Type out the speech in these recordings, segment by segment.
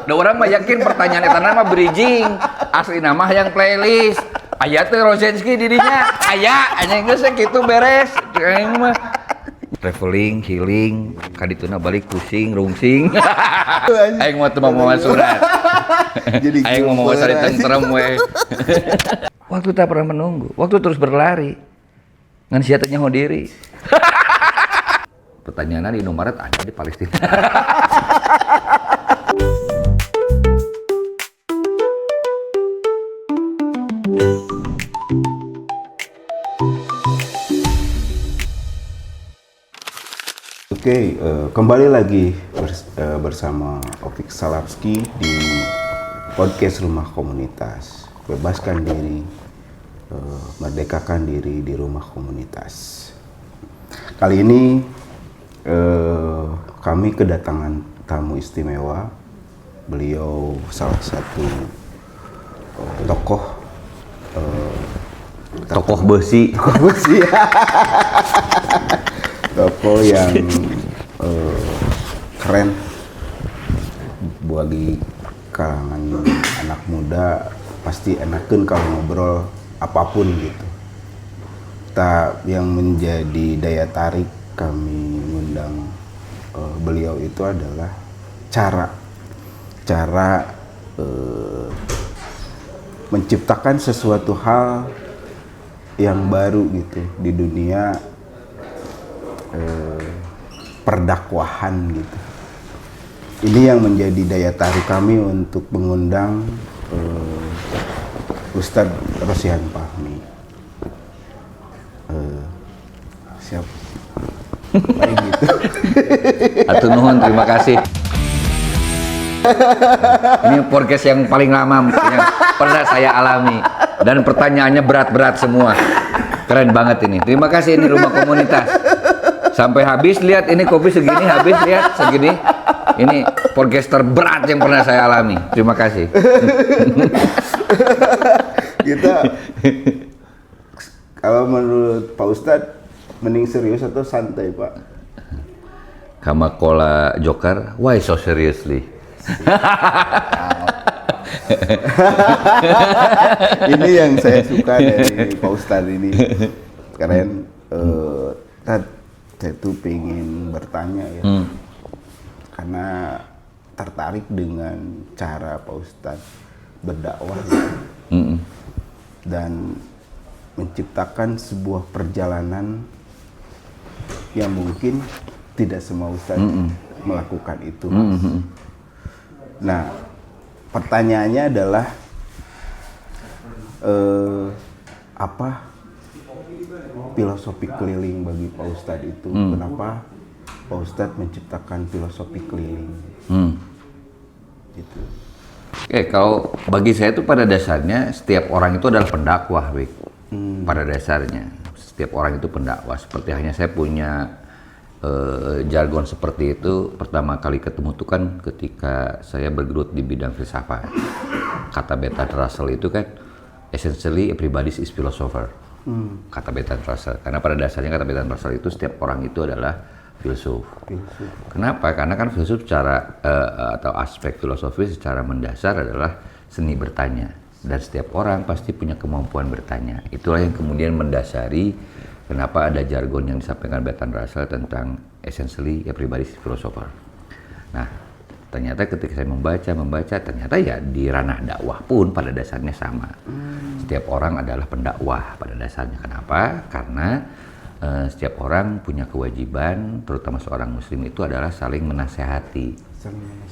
Da orang mah yakin pertanyaan eta mah bridging, asli nama yang playlist. Aya teh Rozenski dirinya, aya anjing geus kitu beres. Aing mah traveling, healing, kadituna balik pusing, rungsing. Aing mah teu mau surat. Jadi Aing mau cari tentrem we. Waktu tak pernah menunggu, waktu terus berlari. Ngan sia teh nyaho diri. Pertanyaan di Indomaret ada di Palestina. Oke, kembali lagi bersama Opik Salapski di podcast Rumah Komunitas. Bebaskan diri, merdekakan diri di rumah komunitas. Kali ini kami kedatangan tamu istimewa. Beliau salah satu Tokoh besi. Tokoh yang keren bagi kalangan anak muda, pasti enakeun kalau ngobrol apapun gitu. Yang menjadi daya tarik kami mengundang beliau itu adalah cara menciptakan sesuatu hal yang baru gitu di dunia perdakwahan gitu. Ini yang menjadi daya tarik kami untuk mengundang Ustadz Rosihan Fahmi. Siap. Baik gitu. Atur nuhun, terima kasih. Ini podcast yang paling lama yang pernah saya alami dan pertanyaannya berat-berat semua. Keren banget ini. Terima kasih, ini Rumah Komunitas. Sampai habis lihat ini kopi segini, habis lihat segini. Ini podcast terberat yang pernah saya alami. Terima kasih. Kita kalau menurut Pak Ustadz mending serius atau santai, Pak? Kamakola Joker, why so seriously? Ini yang saya suka dari Pak Ustadz ini. Keren. Saya tuh pengen bertanya ya. Karena tertarik dengan cara Pak Ustadz berdakwah dan menciptakan sebuah perjalanan yang mungkin tidak semua Ustadz melakukan itu. Nah, pertanyaannya adalah apa filosofi keliling bagi Pak Ustadz itu? Kenapa Pak Ustadz menciptakan filosofi keliling? Gitu. Oke, kalau bagi saya itu pada dasarnya setiap orang itu adalah pendakwah, Wik. Pada dasarnya setiap orang itu pendakwah. Seperti hanya saya punya jargon seperti itu pertama kali ketemu itu kan ketika saya bergelut di bidang filsafat. Kata Bertrand Russell itu kan essentially everybody is philosopher. Kata Bertrand Russell. Karena pada dasarnya kata Bertrand Russell itu setiap orang itu adalah filsuf. Kenapa? Karena kan filsuf secara atau aspek filosofi secara mendasar adalah seni bertanya. Dan setiap orang pasti punya kemampuan bertanya. Itulah yang kemudian mendasari kenapa ada jargon yang disampaikan Bertrand Russell tentang essentially everybody is philosopher. Nah, ternyata ketika saya membaca, ternyata ya di ranah dakwah pun pada dasarnya sama. Setiap orang adalah pendakwah pada dasarnya. Kenapa? Karena setiap orang punya kewajiban, terutama seorang muslim itu adalah saling menasehati,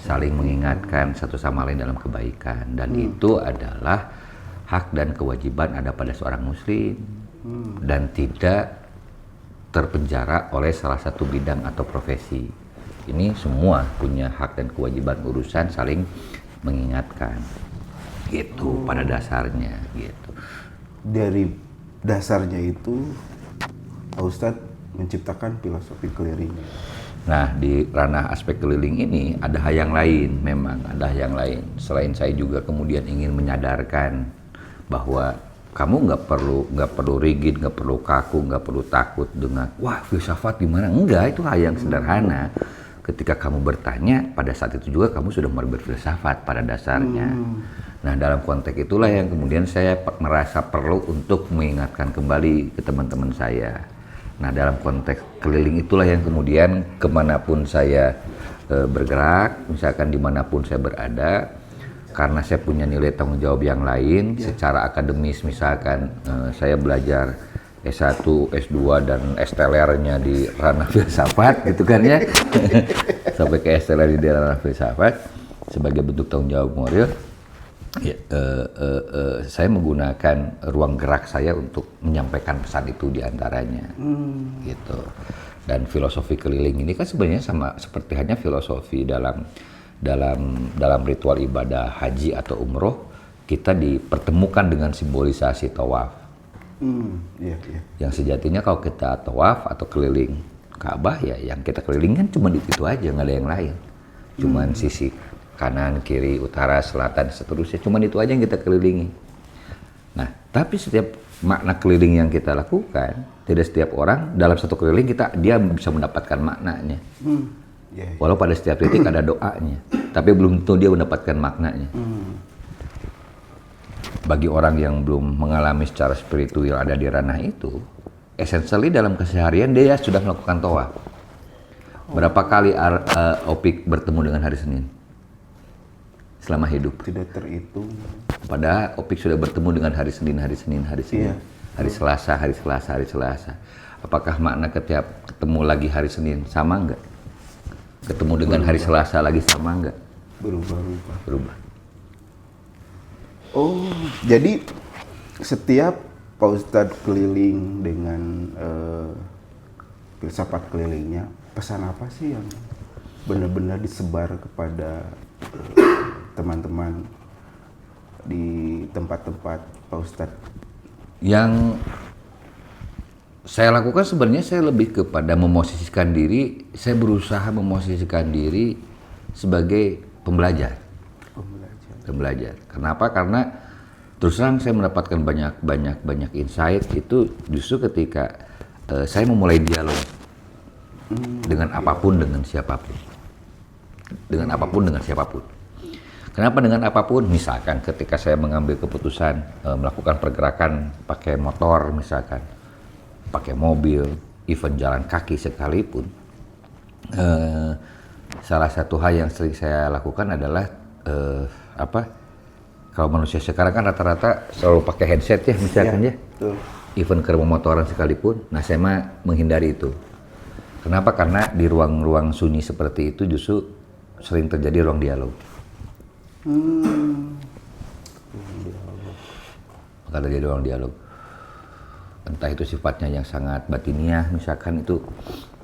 saling mengingatkan satu sama lain dalam kebaikan. Dan itu adalah hak dan kewajiban ada pada seorang muslim. Dan tidak terpenjara oleh salah satu bidang atau profesi. Ini semua punya hak dan kewajiban urusan saling mengingatkan. Gitu pada dasarnya gitu. Dari dasarnya itu Pak Ustadz menciptakan filosofi keliling. Nah, di ranah aspek keliling ini ada hal yang lain, memang ada yang lain. Selain saya juga kemudian ingin menyadarkan bahwa kamu nggak perlu rigid, nggak perlu kaku, nggak perlu takut dengan wah filsafat gimana. Enggak, itu hal yang sederhana. ketika kamu bertanya, pada saat itu juga kamu sudah mulai berfilsafat pada dasarnya. Nah, dalam konteks itulah yang kemudian saya merasa perlu untuk mengingatkan kembali ke teman-teman saya. Nah, dalam konteks keliling itulah yang kemudian kemanapun saya bergerak, misalkan dimanapun saya berada, karena saya punya nilai tanggung jawab yang lain, secara akademis misalkan saya belajar S1, S2 dan S-telernya di ranah filsafat gitu kan ya. Sampai ke S-teler di ranah filsafat sebagai bentuk tanggung jawab moral. Ya, saya menggunakan ruang gerak saya untuk menyampaikan pesan itu diantaranya, gitu. Dan filosofi keliling ini kan sebenarnya sama seperti hanya filosofi dalam ritual ibadah haji atau umroh, kita dipertemukan dengan simbolisasi tawaf. Yang sejatinya kalau kita tawaf atau keliling Ka'bah, ya yang kita keliling kan cuma di situ aja, nggak ada yang lain. Cuman sisi kanan, kiri, utara, selatan, seterusnya. Cuma itu aja yang kita kelilingi. Nah, tapi setiap makna keliling yang kita lakukan, tidak setiap orang dalam satu keliling dia bisa mendapatkan maknanya. Walau pada setiap titik ada doanya, tapi belum tentu dia mendapatkan maknanya. Bagi orang yang belum mengalami secara spiritual ada di ranah itu, essentially dalam keseharian dia sudah melakukan tawaf. Berapa kali Opik bertemu dengan hari Senin selama hidup? Tidak terhitung. Padahal Opik sudah bertemu dengan hari Senin, hari Selasa. Apakah makna ketika ketemu lagi hari Senin sama enggak? Ketemu dengan hari Selasa lagi sama enggak? Berubah. Oh, jadi setiap Pak Ustadz keliling dengan filsafat kelilingnya, pesan apa sih yang benar-benar disebar kepada teman-teman di tempat-tempat Pak Ustadz? Yang saya lakukan sebenarnya saya lebih kepada memosisikan diri, saya berusaha memosisikan diri sebagai pembelajar. Kenapa? Karena terus terang saya mendapatkan banyak insight itu justru ketika saya memulai dialog dengan apapun, dengan siapapun. Kenapa dengan apapun? Misalkan ketika saya mengambil keputusan melakukan pergerakan pakai motor misalkan, pakai mobil, even jalan kaki sekalipun, salah satu hal yang sering saya lakukan adalah kalau manusia sekarang kan rata-rata selalu pakai headset ya misalkan ya. Even ke rumah motoran sekalipun, nah saya mah menghindari itu. Kenapa? Karena di ruang-ruang sunyi seperti itu justru sering terjadi ruang dialog. Maka terjadi ruang dialog. Entah itu sifatnya yang sangat batiniah misalkan, itu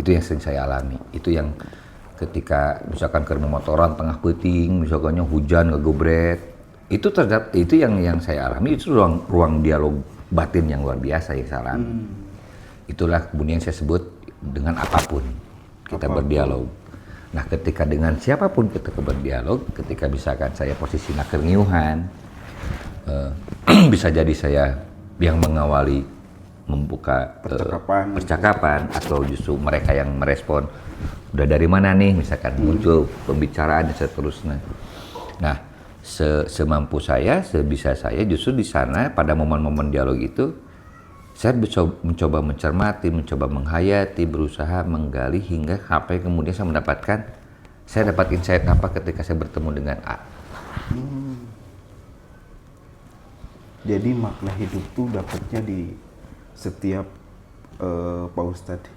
yang sering saya alami. Itu yang ketika misalkan ke rumah motoran tengah puting, misalkannya hujan ngegobret, itu yang saya alami, itu ruang dialog batin yang luar biasa yang saya alami. Itulah kemudian saya sebut dengan apapun kita berdialog. Nah, ketika dengan siapapun kita berdialog, ketika misalkan saya posisi nakerngiuhan, bisa jadi saya yang mengawali membuka percakapan atau justru mereka yang merespon, udah dari mana nih misalkan, muncul pembicaraan dan seterusnya. Nah, semampu saya, sebisa saya justru di sana pada momen-momen dialog itu saya mencoba mencermati, mencoba menghayati, berusaha menggali hingga sampai kemudian saya dapat insight apa ketika saya bertemu dengan A. Jadi makna hidup tuh dapatnya di setiap Pak Ustadz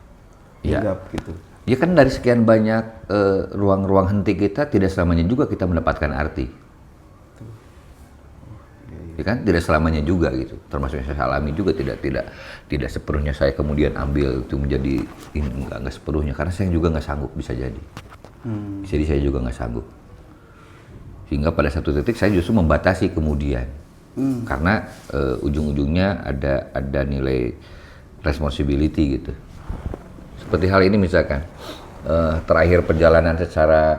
hinggap gitu. Ya kan dari sekian banyak ruang-ruang henti kita, tidak selamanya juga kita mendapatkan arti. Ya kan tidak selamanya juga gitu. Termasuk yang saya alami juga tidak sepenuhnya saya kemudian ambil itu menjadi enggak sepenuhnya, karena saya juga nggak sanggup bisa jadi. Jadi saya juga nggak sanggup. Sehingga pada satu titik saya justru membatasi kemudian. Karena ujung-ujungnya ada nilai responsibility gitu. Seperti hal ini misalkan terakhir perjalanan secara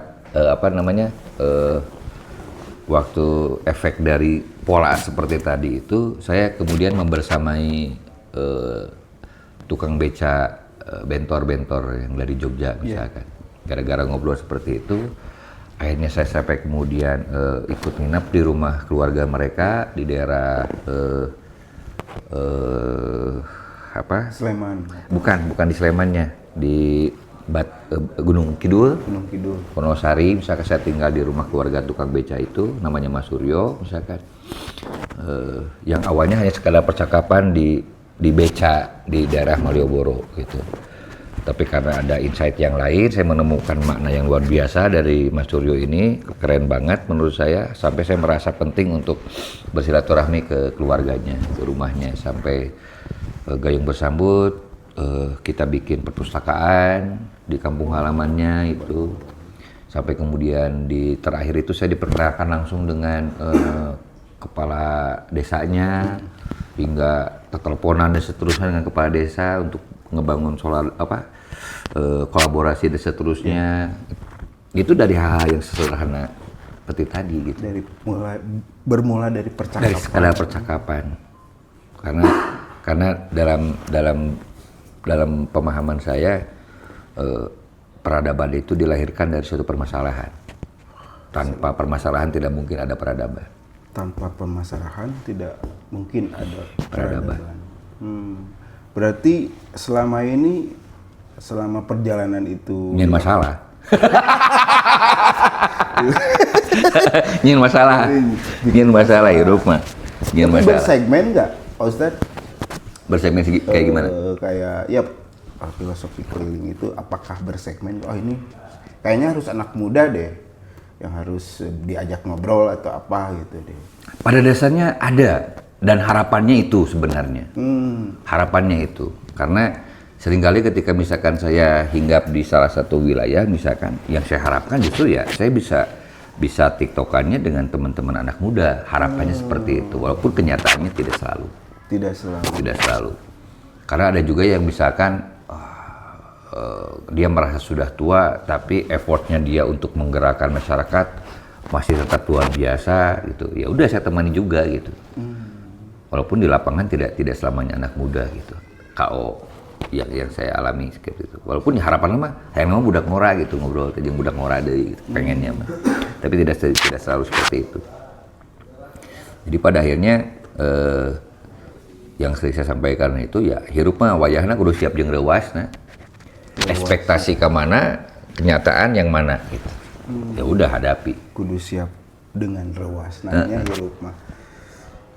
waktu efek dari pola seperti tadi itu, saya kemudian membersamai tukang beca bentor-bentor yang dari Jogja misalkan. Gara-gara ngobrol seperti itu, akhirnya saya sampai kemudian ikut nginep di rumah keluarga mereka di daerah Sleman. bukan di Slemannya, di Gunung Kidul, Wonosari. Misalkan saya tinggal di rumah keluarga tukang beca itu, namanya Mas Suryo, misalkan. Yang awalnya hanya sekadar percakapan di beca di daerah Malioboro gitu. Tapi karena ada insight yang lain, saya menemukan makna yang luar biasa dari Mas Suryo ini, keren banget menurut saya, sampai saya merasa penting untuk bersilaturahmi ke keluarganya, ke rumahnya, sampai gayung bersambut, kita bikin perpustakaan di kampung halamannya itu, sampai kemudian di terakhir itu saya diperkenalkan langsung dengan kepala desanya, hingga terteleponan dan seterusnya dengan kepala desa untuk ngebangun kolaborasi dan seterusnya. Itu dari hal-hal yang sederhana seperti tadi gitu. Bermula dari percakapan. Dari sekadar percakapan. Karena dalam pemahaman saya, peradaban itu dilahirkan dari suatu permasalahan. Tanpa permasalahan tidak mungkin ada peradaban. Tanpa permasalahan tidak mungkin ada Peradaban. Berarti selama ini, selama perjalanan itu Ingin masalah. Ingin masalah hidup mah. Ingin masalah. bersegmen nggak, Pak Ustadz? Bersegmen kayak gimana? Kayak ya filosofi keliling itu apakah bersegmen? Oh ini kayaknya harus anak muda deh yang harus diajak ngobrol atau apa gitu deh. Pada dasarnya ada, dan harapannya itu sebenarnya. Harapannya itu. Karena seringkali ketika misalkan saya hinggap di salah satu wilayah misalkan, yang saya harapkan justru ya saya bisa tiktokannya dengan teman-teman anak muda. Harapannya seperti itu, walaupun kenyataannya tidak selalu. Tidak selalu. Karena ada juga yang misalkan dia merasa sudah tua, tapi effortnya dia untuk menggerakkan masyarakat masih tetap luar biasa gitu. Ya udah saya temani juga gitu. Walaupun di lapangan tidak selamanya anak muda gitu. KO yang saya alami seperti itu. Walaupun ya harapannya mah saya memang budak ngora gitu, ngobrol aja budak ngora deui gitu, pengennya mah. Tapi tidak selalu seperti itu. Jadi pada akhirnya yang sering saya sampaikan itu ya hirup mah wayahna kudu siap jeung reuasna. Ekspektasi ke mana, kenyataan yang mana gitu. Ya udah hadapi. Kudu siap dengan rewas nanya hirup mah.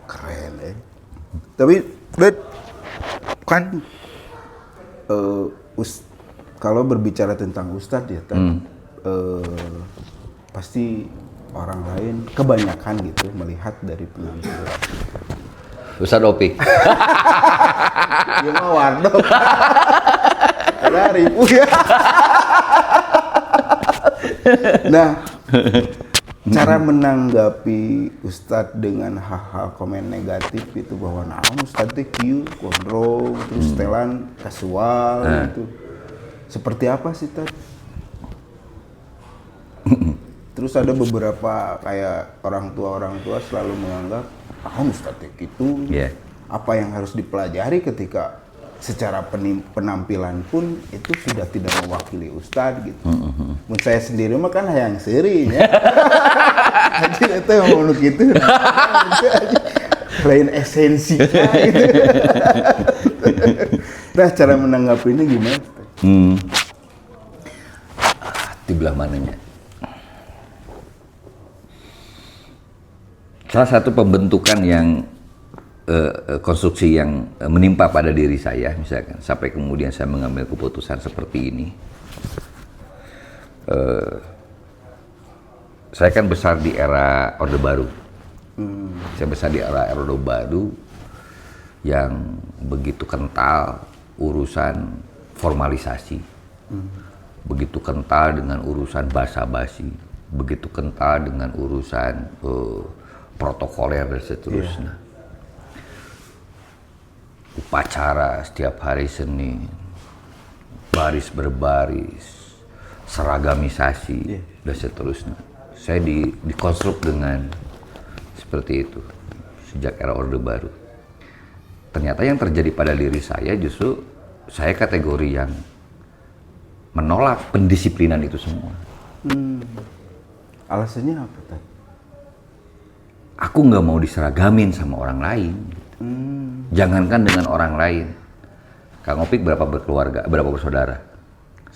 Keren Tapi kan kalau berbicara tentang Ustadz ya pasti orang lain kebanyakan gitu melihat dari penampilan. Ustadz Opik. Dia mah Wardo. Ada ribu ya. Nah, cara menanggapi Ustadz dengan hal-hal komen negatif itu bahwa Ustadz teh kieu gondrong terus setelan kasual gitu. Seperti apa sih Tad? Terus ada beberapa kayak orang tua selalu menganggap Ustadz teh gitu. Yeah. Apa yang harus dipelajari ketika secara penampilan pun itu sudah tidak mewakili Ustadz gitu. Menurut saya sendiri mah kan hayang seuri ya. Jadi itu yang mau gitu. Lain esensi gitu. Nah, cara menanggapinya gimana? Di belah mananya? Salah satu pembentukan yang konstruksi yang menimpa pada diri saya, misalkan sampai kemudian saya mengambil keputusan seperti ini. Saya kan besar di era Orde Baru. Saya besar di era Orde Baru yang begitu kental urusan formalisasi, begitu kental dengan urusan basa-basi, begitu kental dengan urusan protokoler dan seterusnya. Upacara setiap hari Senin, baris berbaris, seragamisasi, dan seterusnya. Saya dikonstruk dengan seperti itu sejak era Orde Baru. Ternyata yang terjadi pada diri saya justru saya kategori yang menolak pendisiplinan itu semua. Alasannya apa tadi? Aku nggak mau diseragamin sama orang lain. Jangankan dengan orang lain. Kang Opik berapa bersaudara?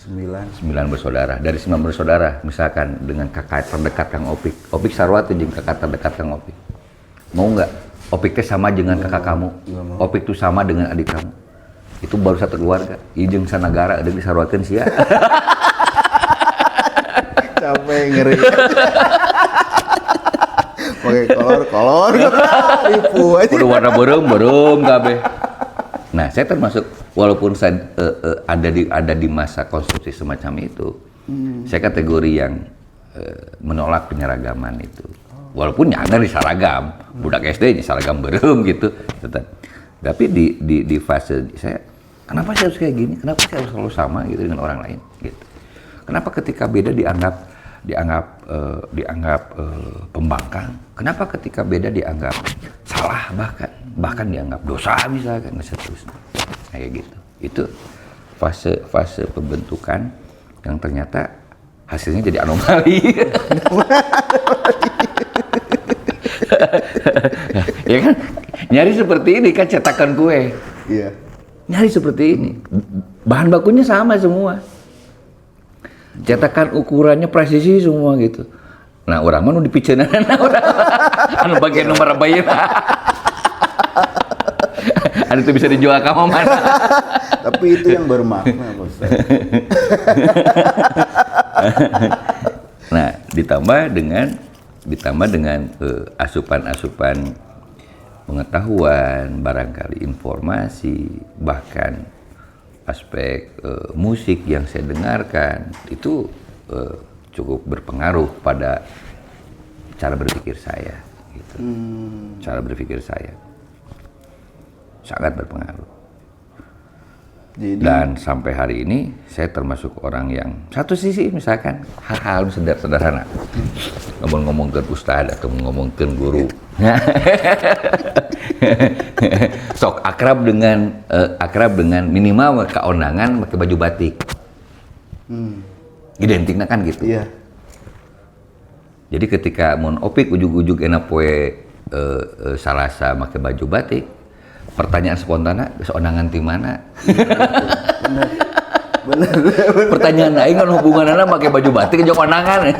9 bersaudara. Dari 9 bersaudara, misalkan dengan kakak terdekat Kang Opik. Opik sarua tuh jeung kakak terdekat Kang Opik. Mau nggak? Opik teh sama dengan kakak kamu. Opik tuh sama dengan adik kamu. Itu baru satu keluarga. Ieu jeung sanagara ada disarwakeun sia. Capek ngeri. Pakai kolor. Tipu aja. Udah warna berem kabeh. Nah, saya termasuk walaupun saya ada di masa konstruksi semacam itu, saya kategori yang menolak penyeragaman itu. Walaupun nyadar di seragam, budak SD di seragam berem gitu. Tapi di fase saya, kenapa saya harus kayak gini? Kenapa saya harus selalu sama gitu dengan orang lain? Gitu. Kenapa ketika beda dianggap pembangkang? Kenapa ketika beda dianggap salah bahkan dianggap dosa misalkan seterusnya kayak gitu. Itu fase pembentukan yang ternyata hasilnya jadi anomali. Ya kan, nyari seperti ini kan cetakan kue. Iya. Nyari seperti ini, bahan bakunya sama semua. Cetakan ukurannya presisi semua gitu. Nah, orang mana dipiceunan orang anu bagian nomor bayi. Anu itu bisa dijual ka mana? Tapi itu yang bermakna, Pak Ustaz. Nah, ditambah dengan asupan-asupan pengetahuan, barangkali informasi, bahkan aspek musik yang saya dengarkan itu cukup berpengaruh pada cara berpikir saya gitu. Cara berpikir saya sangat berpengaruh. Jadi, Dan sampai hari ini saya termasuk orang yang satu sisi misalkan hal-hal sederhana ngomong-ngomongkeun ustad atau ngomongkeun guru sok akrab dengan minimal keondangan pakai baju batik. Identiknya kan gitu. iya. Jadi ketika mun Opik ujug-ujug enak poe Salasa pakai baju batik, pertanyaan spontannya keondangan di mana? Bener. Pertanyaan aing kan hubunganana pakai baju batik jeung kondangan.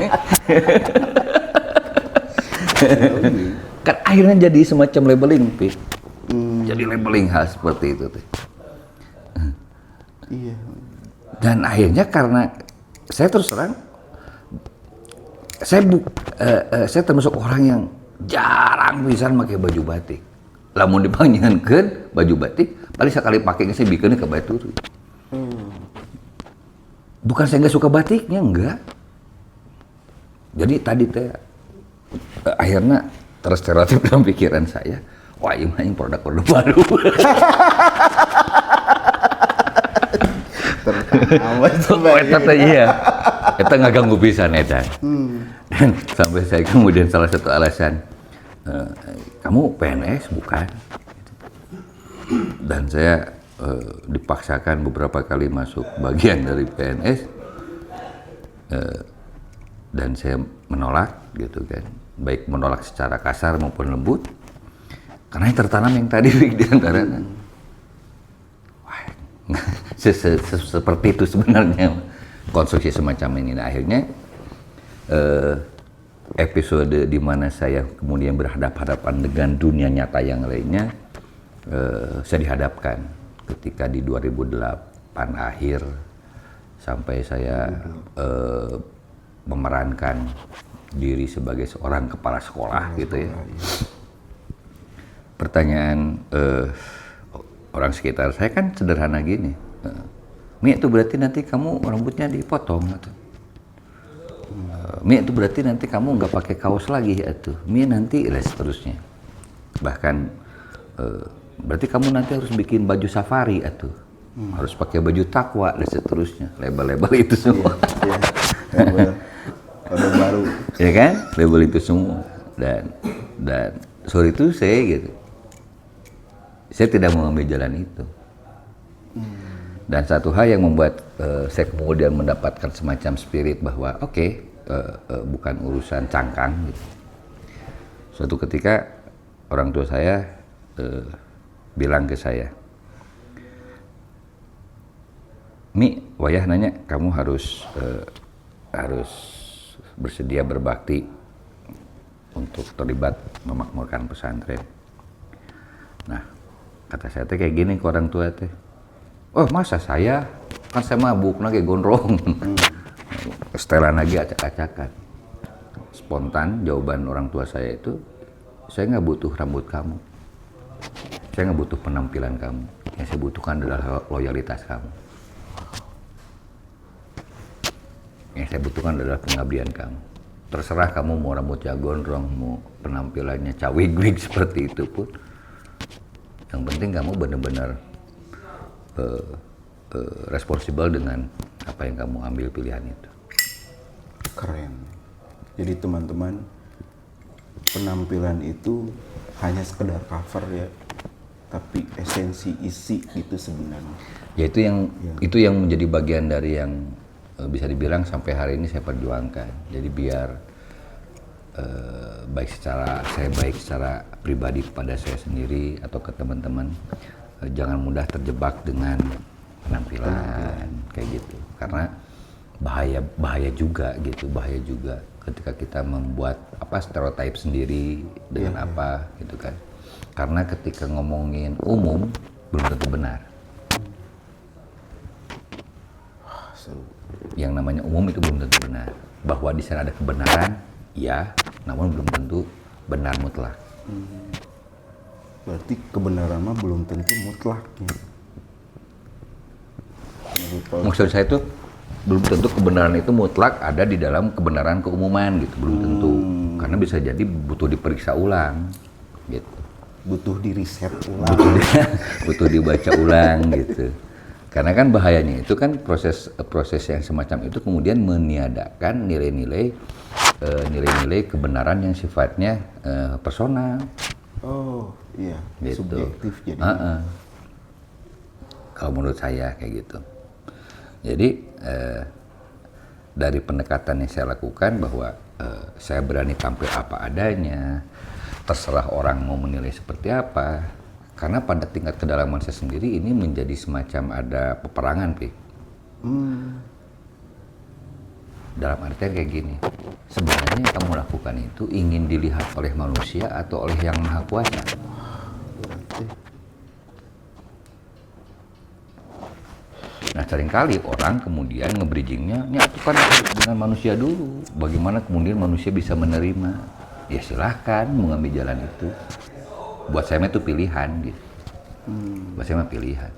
Kan akhirnya jadi semacam labeling, Pik. Jadi labeling hal seperti itu teh. Iya. Dan akhirnya karena saya terus terang saya termasuk orang yang jarang pisan pakai baju batik. Lamun dipanggilkeun baju batik, paling sekali pakai saya bikinnya ke batur. Bukan saya nggak suka batiknya, enggak. Jadi tadi teh akhirnya terstereotip dalam pikiran saya, wah ini mah produk-produk baru. Eta iya. Eta ngaganggu pisan eta. Dan sampai saya kemudian salah satu alasan, kamu PNS bukan? Dan saya dipaksakan beberapa kali masuk bagian dari PNS, dan saya menolak gitu kan, baik menolak secara kasar maupun lembut, karena yang tertanam yang tadi di antaranya. Seperti itu sebenarnya konstruksi semacam ini. Nah, akhirnya episode di mana saya kemudian berhadapan dengan dunia nyata yang lainnya, saya dihadapkan ketika di 2008 akhir sampai saya memerankan diri sebagai seorang kepala sekolah gitu ya. Pertanyaan orang sekitar saya kan sederhana gini, Mi itu berarti nanti kamu rambutnya dipotong atau Mi itu berarti nanti kamu nggak pakai kaos lagi atau Mi nanti dan seterusnya. Bahkan berarti kamu nanti harus bikin baju safari atau harus pakai baju takwa dan seterusnya. Label-label itu semua. Iya. Label baru. Ya kan? Label itu semua. Dan sore itu saya gitu. Saya tidak mau ambil jalan itu. Dan satu hal yang membuat saya kemudian mendapatkan semacam spirit bahwa bukan urusan cangkang gitu. Suatu ketika orang tua saya bilang ke saya, Mi, wayah nanya, kamu harus bersedia berbakti untuk terlibat memakmurkan pesantren. Nah, kata saya teh kayak gini ke orang tua teh. Oh, masa saya? Kan saya mabuk lagi gondrong. Setelan lagi acak-acakan. Spontan jawaban orang tua saya itu, saya nggak butuh rambut kamu. Saya nggak butuh penampilan kamu. Yang saya butuhkan adalah loyalitas kamu. Yang saya butuhkan adalah pengabdian kamu. Terserah kamu mau rambutnya gondrong, mau penampilannya cawigwig seperti itu pun. Yang penting kamu benar-benar responsibel dengan apa yang kamu ambil pilihan itu. Keren. Jadi teman-teman, penampilan itu hanya sekedar cover ya, tapi esensi isi itu sebenarnya. Ya itu yang menjadi bagian dari yang bisa dibilang sampai hari ini saya perjuangkan. Jadi biar baik secara pribadi kepada saya sendiri atau ke teman-teman, jangan mudah terjebak dengan penampilan kayak gitu. Karena bahaya juga ketika kita membuat stereotip sendiri dengan gitu kan. Karena ketika ngomongin umum belum tentu benar. Yang namanya umum itu belum tentu benar. Bahwa di sana ada kebenaran, ya, namun belum tentu benar mutlak. Berarti kebenaran mah belum tentu mutlak. Maksud saya itu belum tentu kebenaran itu mutlak ada di dalam kebenaran keumuman gitu, belum tentu. Karena bisa jadi butuh diperiksa ulang gitu. Butuh di riset ulang. Butuh dibaca ulang gitu. Karena kan bahayanya itu kan proses yang semacam itu kemudian meniadakan nilai-nilai kebenaran yang sifatnya personal. Oh iya, gitu. Subjektif jadi. Kalau menurut saya kayak gitu. Jadi dari pendekatan yang saya lakukan bahwa saya berani tampil apa adanya, terserah orang mau menilai seperti apa. Karena pada tingkat kedalaman saya sendiri ini menjadi semacam ada peperangan, Pi. Dalam artian kayak gini, sebenarnya yang kamu lakukan itu ingin dilihat oleh manusia atau oleh yang maha kuasa? Nah, seringkali orang kemudian nge-bridgingnya, ini aku kan dengan manusia dulu. Bagaimana kemudian manusia bisa menerima? Ya silahkan mengambil jalan itu. Buat saya itu pilihan gitu. Buat saya pilihan.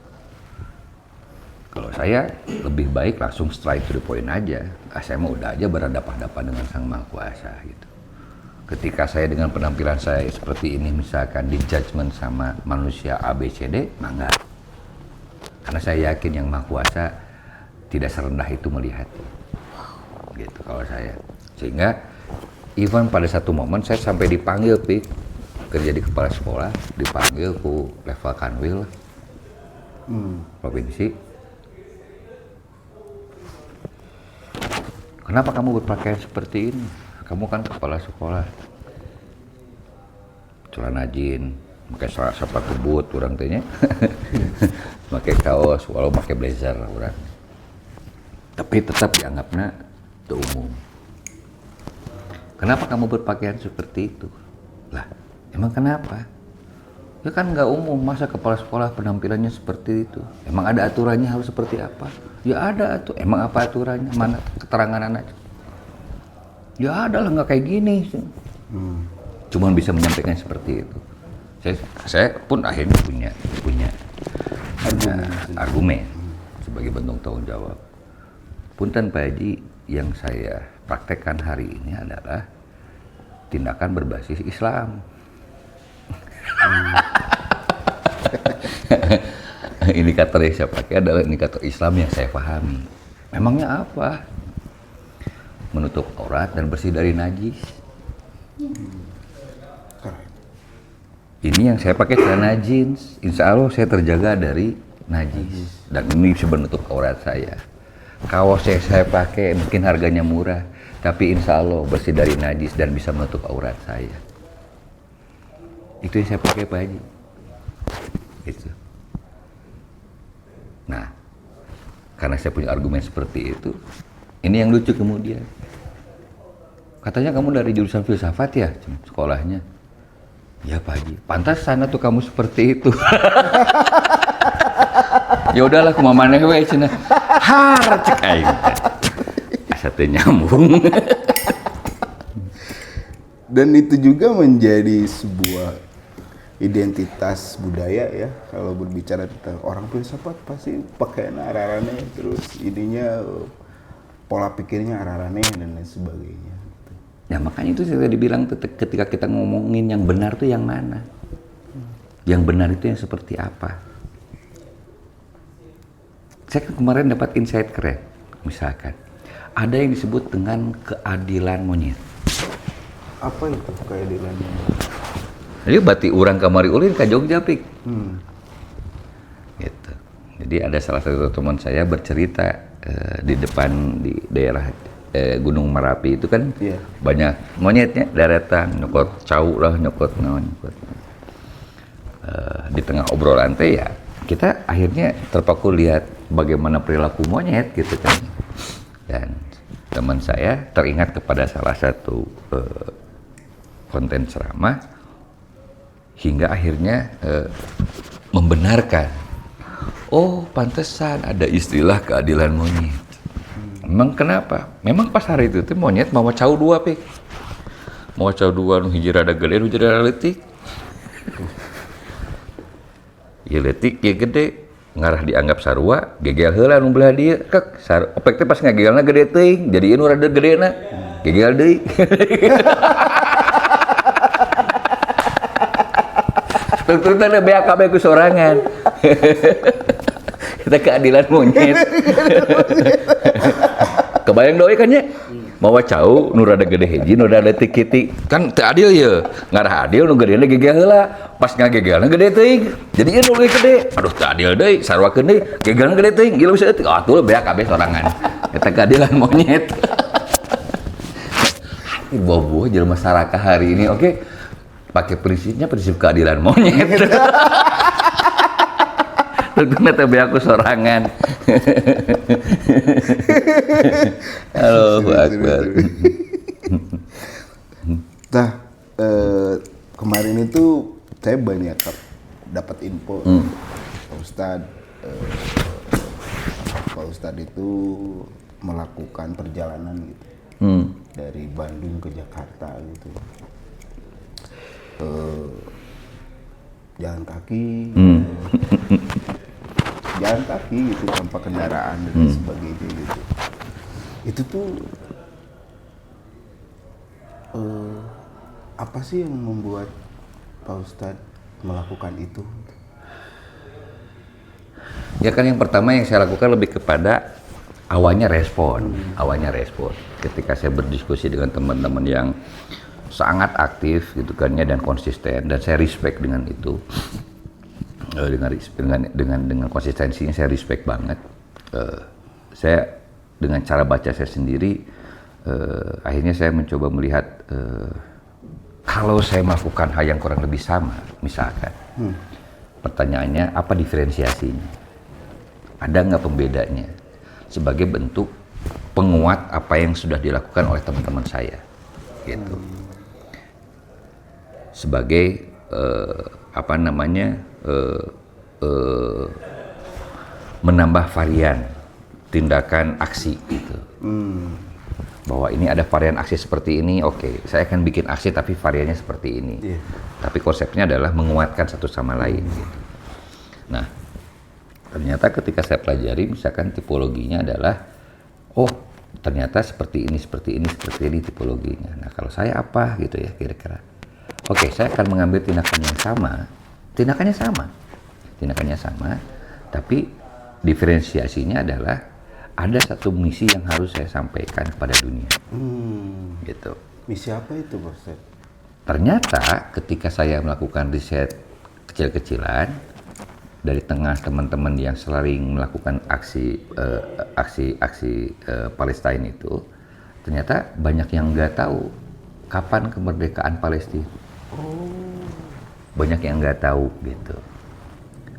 Kalau saya lebih baik langsung straight to the point aja. Saya mau udah aja berhadapan-hadapan dengan Sang Maha Kuasa gitu. Ketika saya dengan penampilan saya seperti ini misalkan di judgment sama manusia ABCD, enggak. Karena saya yakin yang Maha Kuasa tidak serendah itu melihat. Gitu kalau saya. Sehingga even pada satu momen saya sampai dipanggil, Pik, kerja di kepala sekolah, dipanggil ku level kanwil provinsi. Kenapa kamu berpakaian seperti ini? Kamu kan kepala sekolah. Celana jin, pakai sepatu boot orang tanya. Pakai kaos, walau pakai blazer orang. Tapi tetap dianggapnya itu umum. Kenapa kamu berpakaian seperti itu? Lah, emang kenapa? Ya kan nggak umum, masa kepala sekolah penampilannya seperti itu? Emang ada aturannya harus seperti apa? Ya ada tuh. Emang apa aturannya? Mana keterangan anak? Ya ada lah, nggak kayak gini. Cuman bisa menyampaikan seperti itu. Saya pun akhirnya punya argumen sebagai bentuk tanggung jawab. Punten Pak Haji, yang saya praktekkan hari ini adalah tindakan berbasis Islam. Indikator yang saya pakai adalah indikator Islam yang saya pahami. Memangnya apa? Menutup aurat dan bersih dari najis. Ini yang saya pakai celana jeans. Insya Allah saya terjaga dari najis. Dan ini bisa menutup aurat saya. Kaos yang saya pakai mungkin harganya murah, tapi insya Allah bersih dari najis dan bisa menutup aurat saya. Itu yang saya pakai Pak Haji. Itu. Nah, karena saya punya argumen seperti itu, ini yang lucu kemudian. Katanya kamu dari jurusan filsafat ya sekolahnya? Ya Pak Haji, pantas sana tuh kamu seperti itu. Ya udahlah, kumaha maneh we cenah. Har cek aing. Asa teu nyambung. Dan itu juga menjadi sebuah identitas budaya ya, kalau berbicara tentang orang filsafat pasti pakaian ararane, terus ininya pola pikirnya ararane dan lain sebagainya. Ya makanya itu saya tadi bilang ketika kita ngomongin yang benar tuh yang mana? Yang benar itu yang seperti apa? Saya kemarin dapat insight keren, misalkan ada yang disebut dengan keadilan monyet. Apa itu keadilannya? Jadi bati urang kamari ulin ka Jogja pik. Gitu. Jadi ada salah satu teman saya bercerita di depan di daerah Gunung Merapi itu kan banyak monyetnya daratang, nyokot cau lah, nyokot naon, nyokot. Di tengah obrolan teh ya kita akhirnya terpaku lihat bagaimana perilaku monyet gitu kan. Dan teman saya teringat kepada salah satu konten ceramah hingga akhirnya membenarkan, oh pantesan ada istilah keadilan monyet. Memang kenapa? Memang pas hari itu tuh monyet mau cau dua pik, mau cau dua nu hiji rada gede, nu hiji rada leutik. Ya leutik ya gede, ngarah dianggap sarua, gegel heula nu belah dieu, kek opek teh pas ngagegelna gede teuing, jadi nu rada gedena, gegel deui. Tentu ada BAKB ku sorangan. Kita keadilan monyet. Kebayang doi kan ya? Mawa cau nu rada gede hiji nu rada leutik kitu. Kan teu adil ye. Ngarah adil nu gedena gegel heula, pas ngagegelna gede teuing. Jadi ieu nu gede. Aduh teu adil deui, sarwakeun deui, gegelna gede teuing. Gila bisa teu. Ah tuh BAKB sorangan. Eta keadilan monyet. Bobo jelema masyarakat hari ini oke. Pakai prinsipnya prinsip keadilan monyet. Tentunya tapi aku sorangan. Allahu Akbar. Nah, kemarin itu saya banyak dapat info Pak Ustadz. Pak Ustadz itu melakukan perjalanan gitu dari Bandung ke Jakarta gitu. Jalan kaki, jalan kaki gitu tanpa kendaraan dan sebagainya gitu. Itu tuh apa sih yang membuat Pak Ustadz melakukan itu? Ya kan yang pertama yang saya lakukan lebih kepada awalnya respon. Ketika saya berdiskusi dengan teman-teman yang sangat aktif gitu kan ya dan konsisten, dan saya respect dengan itu, dengan konsistensinya saya respect banget. Saya dengan cara baca saya sendiri akhirnya saya mencoba melihat kalau saya melakukan hal yang kurang lebih sama misalkan, pertanyaannya apa diferensiasinya, ada nggak pembedanya sebagai bentuk penguat apa yang sudah dilakukan oleh teman-teman saya gitu. Sebagai menambah varian tindakan aksi gitu. Bahwa ini ada varian aksi seperti ini, oke, saya akan bikin aksi tapi variannya seperti ini. Tapi konsepnya adalah menguatkan satu sama lain gitu. Nah, ternyata ketika saya pelajari misalkan tipologinya adalah ternyata seperti ini tipologinya. Nah, kalau saya apa gitu ya kira-kira. Oke, saya akan mengambil tindakannya sama, tapi diferensiasinya adalah ada satu misi yang harus saya sampaikan kepada dunia. Gitu. Misi apa itu, Pak Ustadz? Ternyata ketika saya melakukan riset kecil-kecilan dari tengah teman-teman yang sering melakukan aksi Palestina itu, ternyata banyak yang nggak tahu kapan kemerdekaan Palestina. Banyak yang nggak tahu gitu.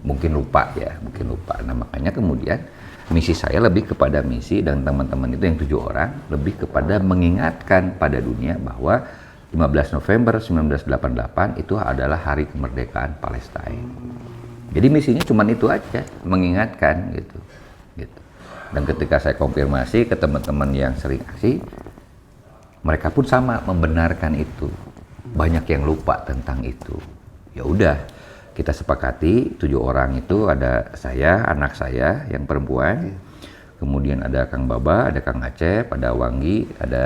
Mungkin lupa ya, mungkin lupa. Nah makanya kemudian misi saya lebih kepada misi dan teman-teman itu yang 7 orang lebih kepada mengingatkan pada dunia bahwa 15 November 1988 itu adalah hari kemerdekaan Palestina. Jadi misinya cuma itu aja, mengingatkan gitu. Dan ketika saya konfirmasi ke teman-teman yang sering aksi, mereka pun sama membenarkan itu. Banyak yang lupa tentang itu. Ya udah, kita sepakati 7 orang itu ada saya, anak saya yang perempuan, kemudian ada Kang Baba, ada Kang Acep, ada Wanggi, ada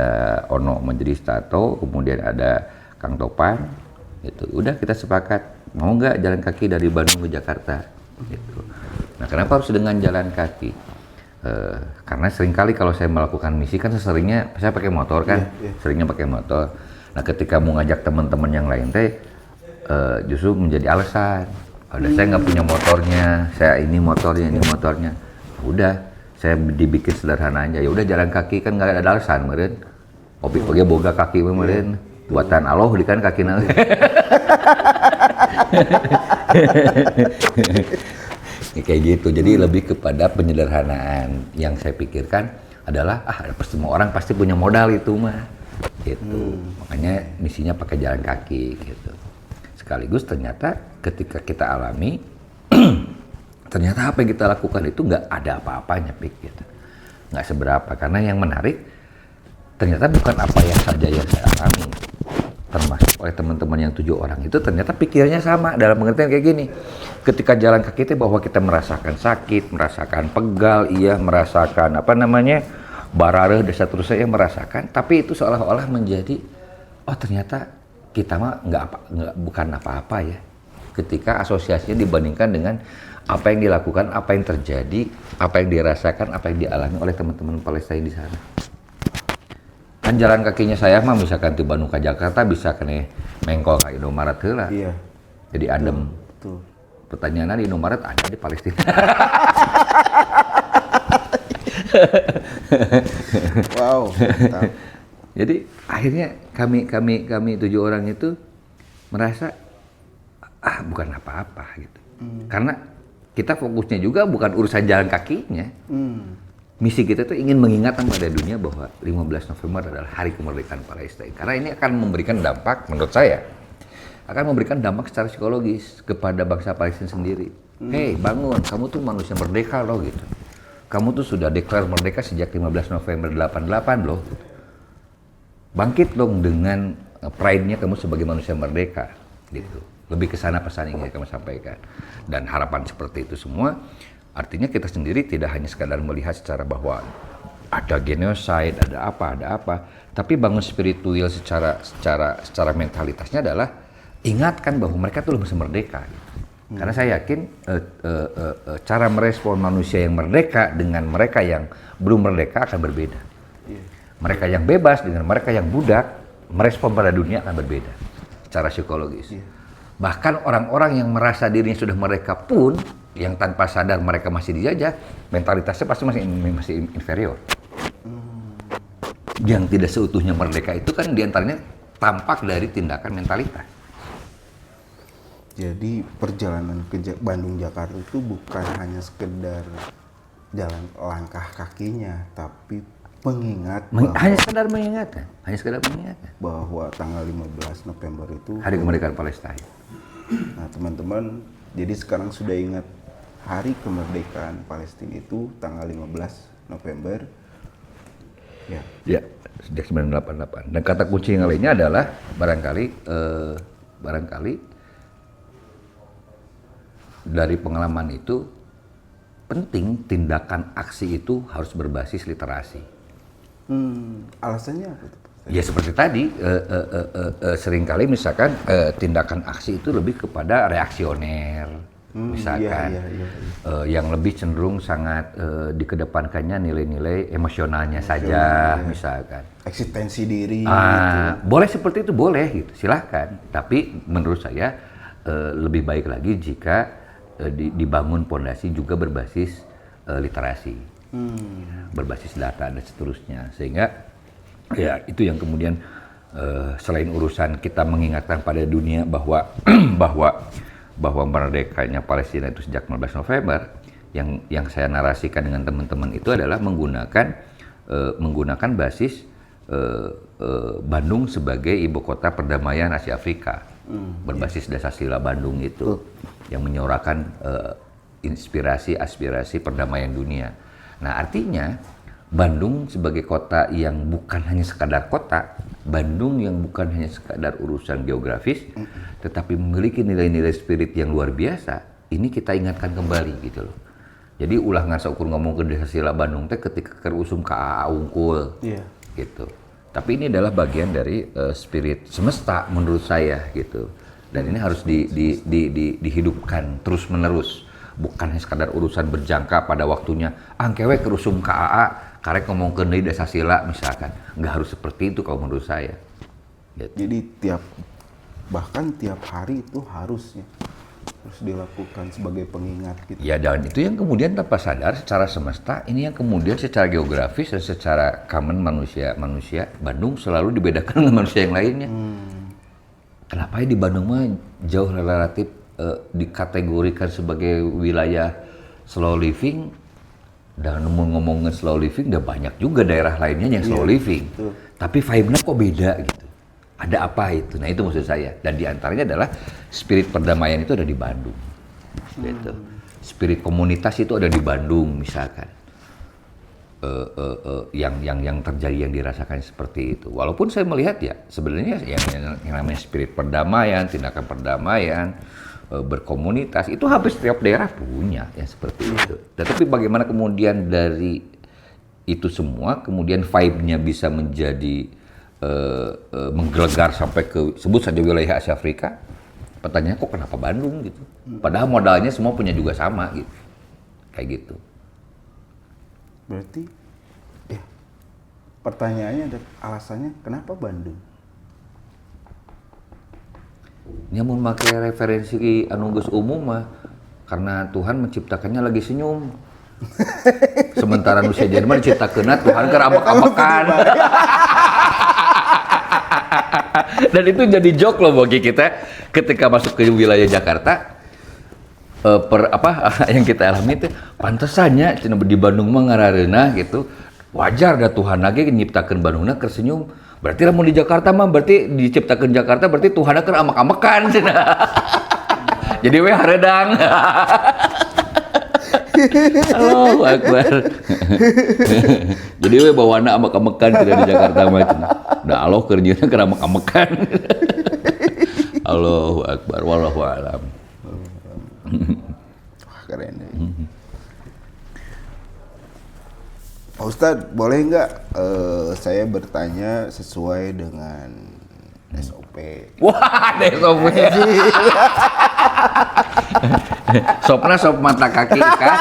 Ono Majelis Tato, kemudian ada Kang Topan, gitu. Udah kita sepakat mau nggak jalan kaki dari Bandung ke Jakarta, gitu. Nah kenapa harus dengan jalan kaki? Karena seringkali kalau saya melakukan misi kan seringnya saya pakai motor kan, seringnya pakai motor. Nah ketika mau ngajak teman-teman yang lain teh justru menjadi alasan. Udah saya nggak punya motornya, saya ini motornya. Udah saya dibikin sederhana aja. Ya udah jalan kaki kan nggak ada alasan meren. Opi pagi boga kaki meren. Buatan Allah di kan kaki na. Kayak gitu. Jadi lebih kepada penyederhanaan. Yang saya pikirkan adalah semua orang pasti punya modal itu mah. Gitu. Makanya misinya pakai jalan kaki gitu. Sekaligus ternyata ketika kita alami ternyata apa yang kita lakukan itu nggak ada apa-apanya gitu. Nggak seberapa, karena yang menarik ternyata bukan apa yang saja yang saya alami, termasuk oleh teman-teman yang 7 orang itu ternyata pikirnya sama dalam pengertian kayak gini. Ketika jalan kaki itu bahwa kita merasakan sakit, merasakan pegal, merasakan barare dan seterusnya merasakan, tapi itu seolah-olah menjadi ternyata kita mah bukan apa-apa ya. Ketika asosiasinya dibandingkan dengan apa yang dilakukan, apa yang terjadi, apa yang dirasakan, apa yang dialami oleh teman-teman Palestina di sana. Kan jalan kakinya saya mah misalkan di Bandung ke Jakarta bisa kena mengkol ke Indomaret heula. Iya. Jadi adem. Betul. Pertanyaannya di Indomaret ada di Palestina. Wow. Jadi akhirnya kami 7 orang itu merasa bukan apa-apa gitu. Karena kita fokusnya juga bukan urusan jalan kakinya. Misi kita tuh ingin mengingatkan pada dunia bahwa 15 November adalah hari kemerdekaan Palestina. Karena ini akan memberikan dampak, menurut saya, akan memberikan dampak secara psikologis kepada bangsa Palestina sendiri. Hei, bangun, kamu tuh manusia merdeka loh gitu. Kamu tuh sudah deklar merdeka sejak 15 November 88 loh. Gitu. Bangkit dong dengan pride-nya kamu sebagai manusia merdeka gitu. Lebih ke sana pesan yang ingin kami sampaikan. Dan harapan seperti itu semua artinya kita sendiri tidak hanya sekadar melihat secara bahwa ada genocide, ada apa, tapi bangun spiritual secara mentalitasnya adalah ingatkan bahwa mereka tuh masih merdeka gitu. Karena saya yakin cara merespon manusia yang merdeka dengan mereka yang belum merdeka akan berbeda. Mereka yang bebas dengan mereka yang budak, merespon pada dunia akan berbeda secara psikologis. Bahkan orang-orang yang merasa dirinya sudah merdeka pun, yang tanpa sadar mereka masih dijajah, mentalitasnya pasti masih inferior. Yang tidak seutuhnya merdeka itu kan diantaranya tampak dari tindakan mentalitas. Jadi perjalanan ke Bandung Jakarta itu bukan hanya sekedar jalan langkah kakinya, tapi pengingat hanya sekedar mengingatkan bahwa tanggal 15 November itu hari kemerdekaan Palestina. Nah teman-teman, jadi sekarang sudah ingat hari kemerdekaan Palestina itu tanggal 15 November. Ya, sejak 1988. Dan kata kunci yang lainnya adalah barangkali dari pengalaman itu penting tindakan aksi itu harus berbasis literasi. Alasannya apa itu? Ya seperti tadi, seringkali misalkan tindakan aksi itu lebih kepada reaksioner, misalkan yang lebih cenderung sangat dikedepankannya nilai-nilai emosionalnya saja, misalkan. Eksistensi diri. Gitu. Boleh seperti itu, boleh gitu, silahkan. Tapi menurut saya lebih baik lagi jika dibangun pondasi juga berbasis literasi, berbasis data dan seterusnya, sehingga ya itu yang kemudian selain urusan kita mengingatkan pada dunia bahwa bahwa merdekanya Palestina itu sejak 15 November, yang saya narasikan dengan teman-teman itu adalah menggunakan basis Bandung sebagai ibu kota perdamaian Asia Afrika, berbasis Dasar-Sila Bandung itu, yang menyorakan inspirasi aspirasi perdamaian dunia. Nah, artinya Bandung sebagai kota yang bukan hanya sekadar kota, Bandung yang bukan hanya sekadar urusan geografis, tetapi memiliki nilai-nilai spirit yang luar biasa. Ini kita ingatkan kembali gitu loh. Jadi ulah ngasa ukur ngomong ke Dasar-Sila Bandung teh ketika kerusum KAA unggul, gitu. Tapi ini adalah bagian dari spirit semesta menurut saya gitu. Dan ini harus dihidupkan terus menerus. Bukan hanya sekadar urusan berjangka pada waktunya. Angkewe kerusum KAA, karek ngomong ke Dasar-Sila misalkan. Nggak harus seperti itu kalau menurut saya. Gitu. Jadi bahkan tiap hari itu harus dilakukan sebagai pengingat gitu. Ya, dan itu yang kemudian tanpa sadar secara semesta, ini yang kemudian secara geografis dan secara common manusia Bandung selalu dibedakan dengan manusia yang lainnya. Kenapa ya di Bandung mah jauh relatif dikategorikan sebagai wilayah slow living, dan ngomongin slow living udah banyak juga daerah lainnya yang slow living. Betul. Tapi vibe-nya kok beda gitu. Ada apa itu? Nah itu maksud saya. Dan diantaranya adalah spirit perdamaian itu ada di Bandung. Gitu. Spirit komunitas itu ada di Bandung misalkan. Yang terjadi, yang dirasakan seperti itu. Walaupun saya melihat ya sebenarnya yang namanya spirit perdamaian, tindakan perdamaian, berkomunitas itu hampir setiap daerah punya yang seperti itu. Tetapi bagaimana kemudian dari itu semua kemudian vibe-nya bisa menjadi menggelegar sampai ke sebut saja wilayah Asia Afrika. Pertanyaannya kok kenapa Bandung gitu? Padahal modalnya semua punya juga sama gitu. Kayak gitu. Berarti ya pertanyaannya dan alasannya kenapa Bandung? Ini mau pakai referensi anu geus umum mah karena Tuhan menciptakannya lagi senyum. Sementara nu sejen mah diciptakeunna Tuhan keur amek-amekan. Dan itu jadi joke loh bagi kita ketika masuk ke wilayah Jakarta. Yang kita alami itu pantesannya di Bandung mah ngarareunah gitu. Wajar dah Tuhan lagi nyiptakeun Bandungna keur senyum. Berarti lamun di Jakarta mah berarti diciptakeun Jakarta berarti Tuhanna keur amek-amekan. Jadi we hareudang. Allahu Akbar. Jadi we bawana amek-amekan tidak di Jakarta mah. Da Allah kerjanya keur amek-amekan. Allahu Akbar, wallahu a'lam. Wah, keren deh. Pak Ustadz, boleh nggak saya bertanya sesuai dengan SOP? Wah, ada SOP. Sopna sop mata kaki kah?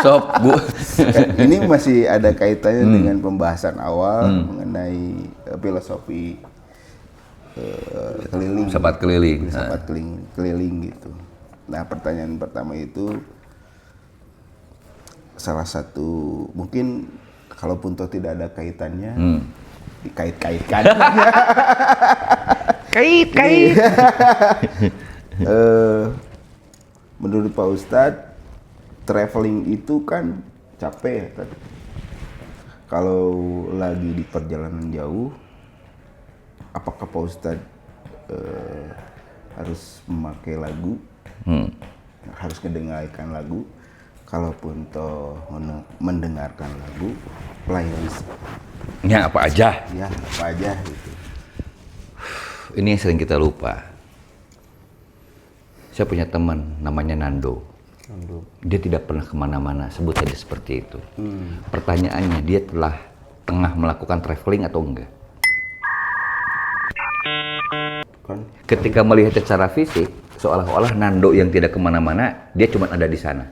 Sop bu. Ini masih ada kaitannya dengan pembahasan awal mengenai filosofi keliling. Sahabat keliling. Sahabat keliling gitu. Nah, pertanyaan pertama itu salah satu mungkin kalaupun toh tidak ada kaitannya dikait-kaitkan. Kait. Menurut Pak Ustadz, traveling itu kan capek ya tadi. Kalau lagi di perjalanan jauh, apakah Pak Ustadz harus memakai lagu, harus mendengarkan lagu? Kalaupun toh mendengarkan lagu, playlist. Ya apa aja? Ya apa aja gitu. Ini yang sering kita lupa. Saya punya teman namanya Nando. Dia tidak pernah kemana-mana, sebut saja seperti itu. Pertanyaannya, dia tengah melakukan traveling atau enggak? Ketika melihat secara fisik, seolah-olah Nando yang tidak kemana-mana, dia cuma ada di sana.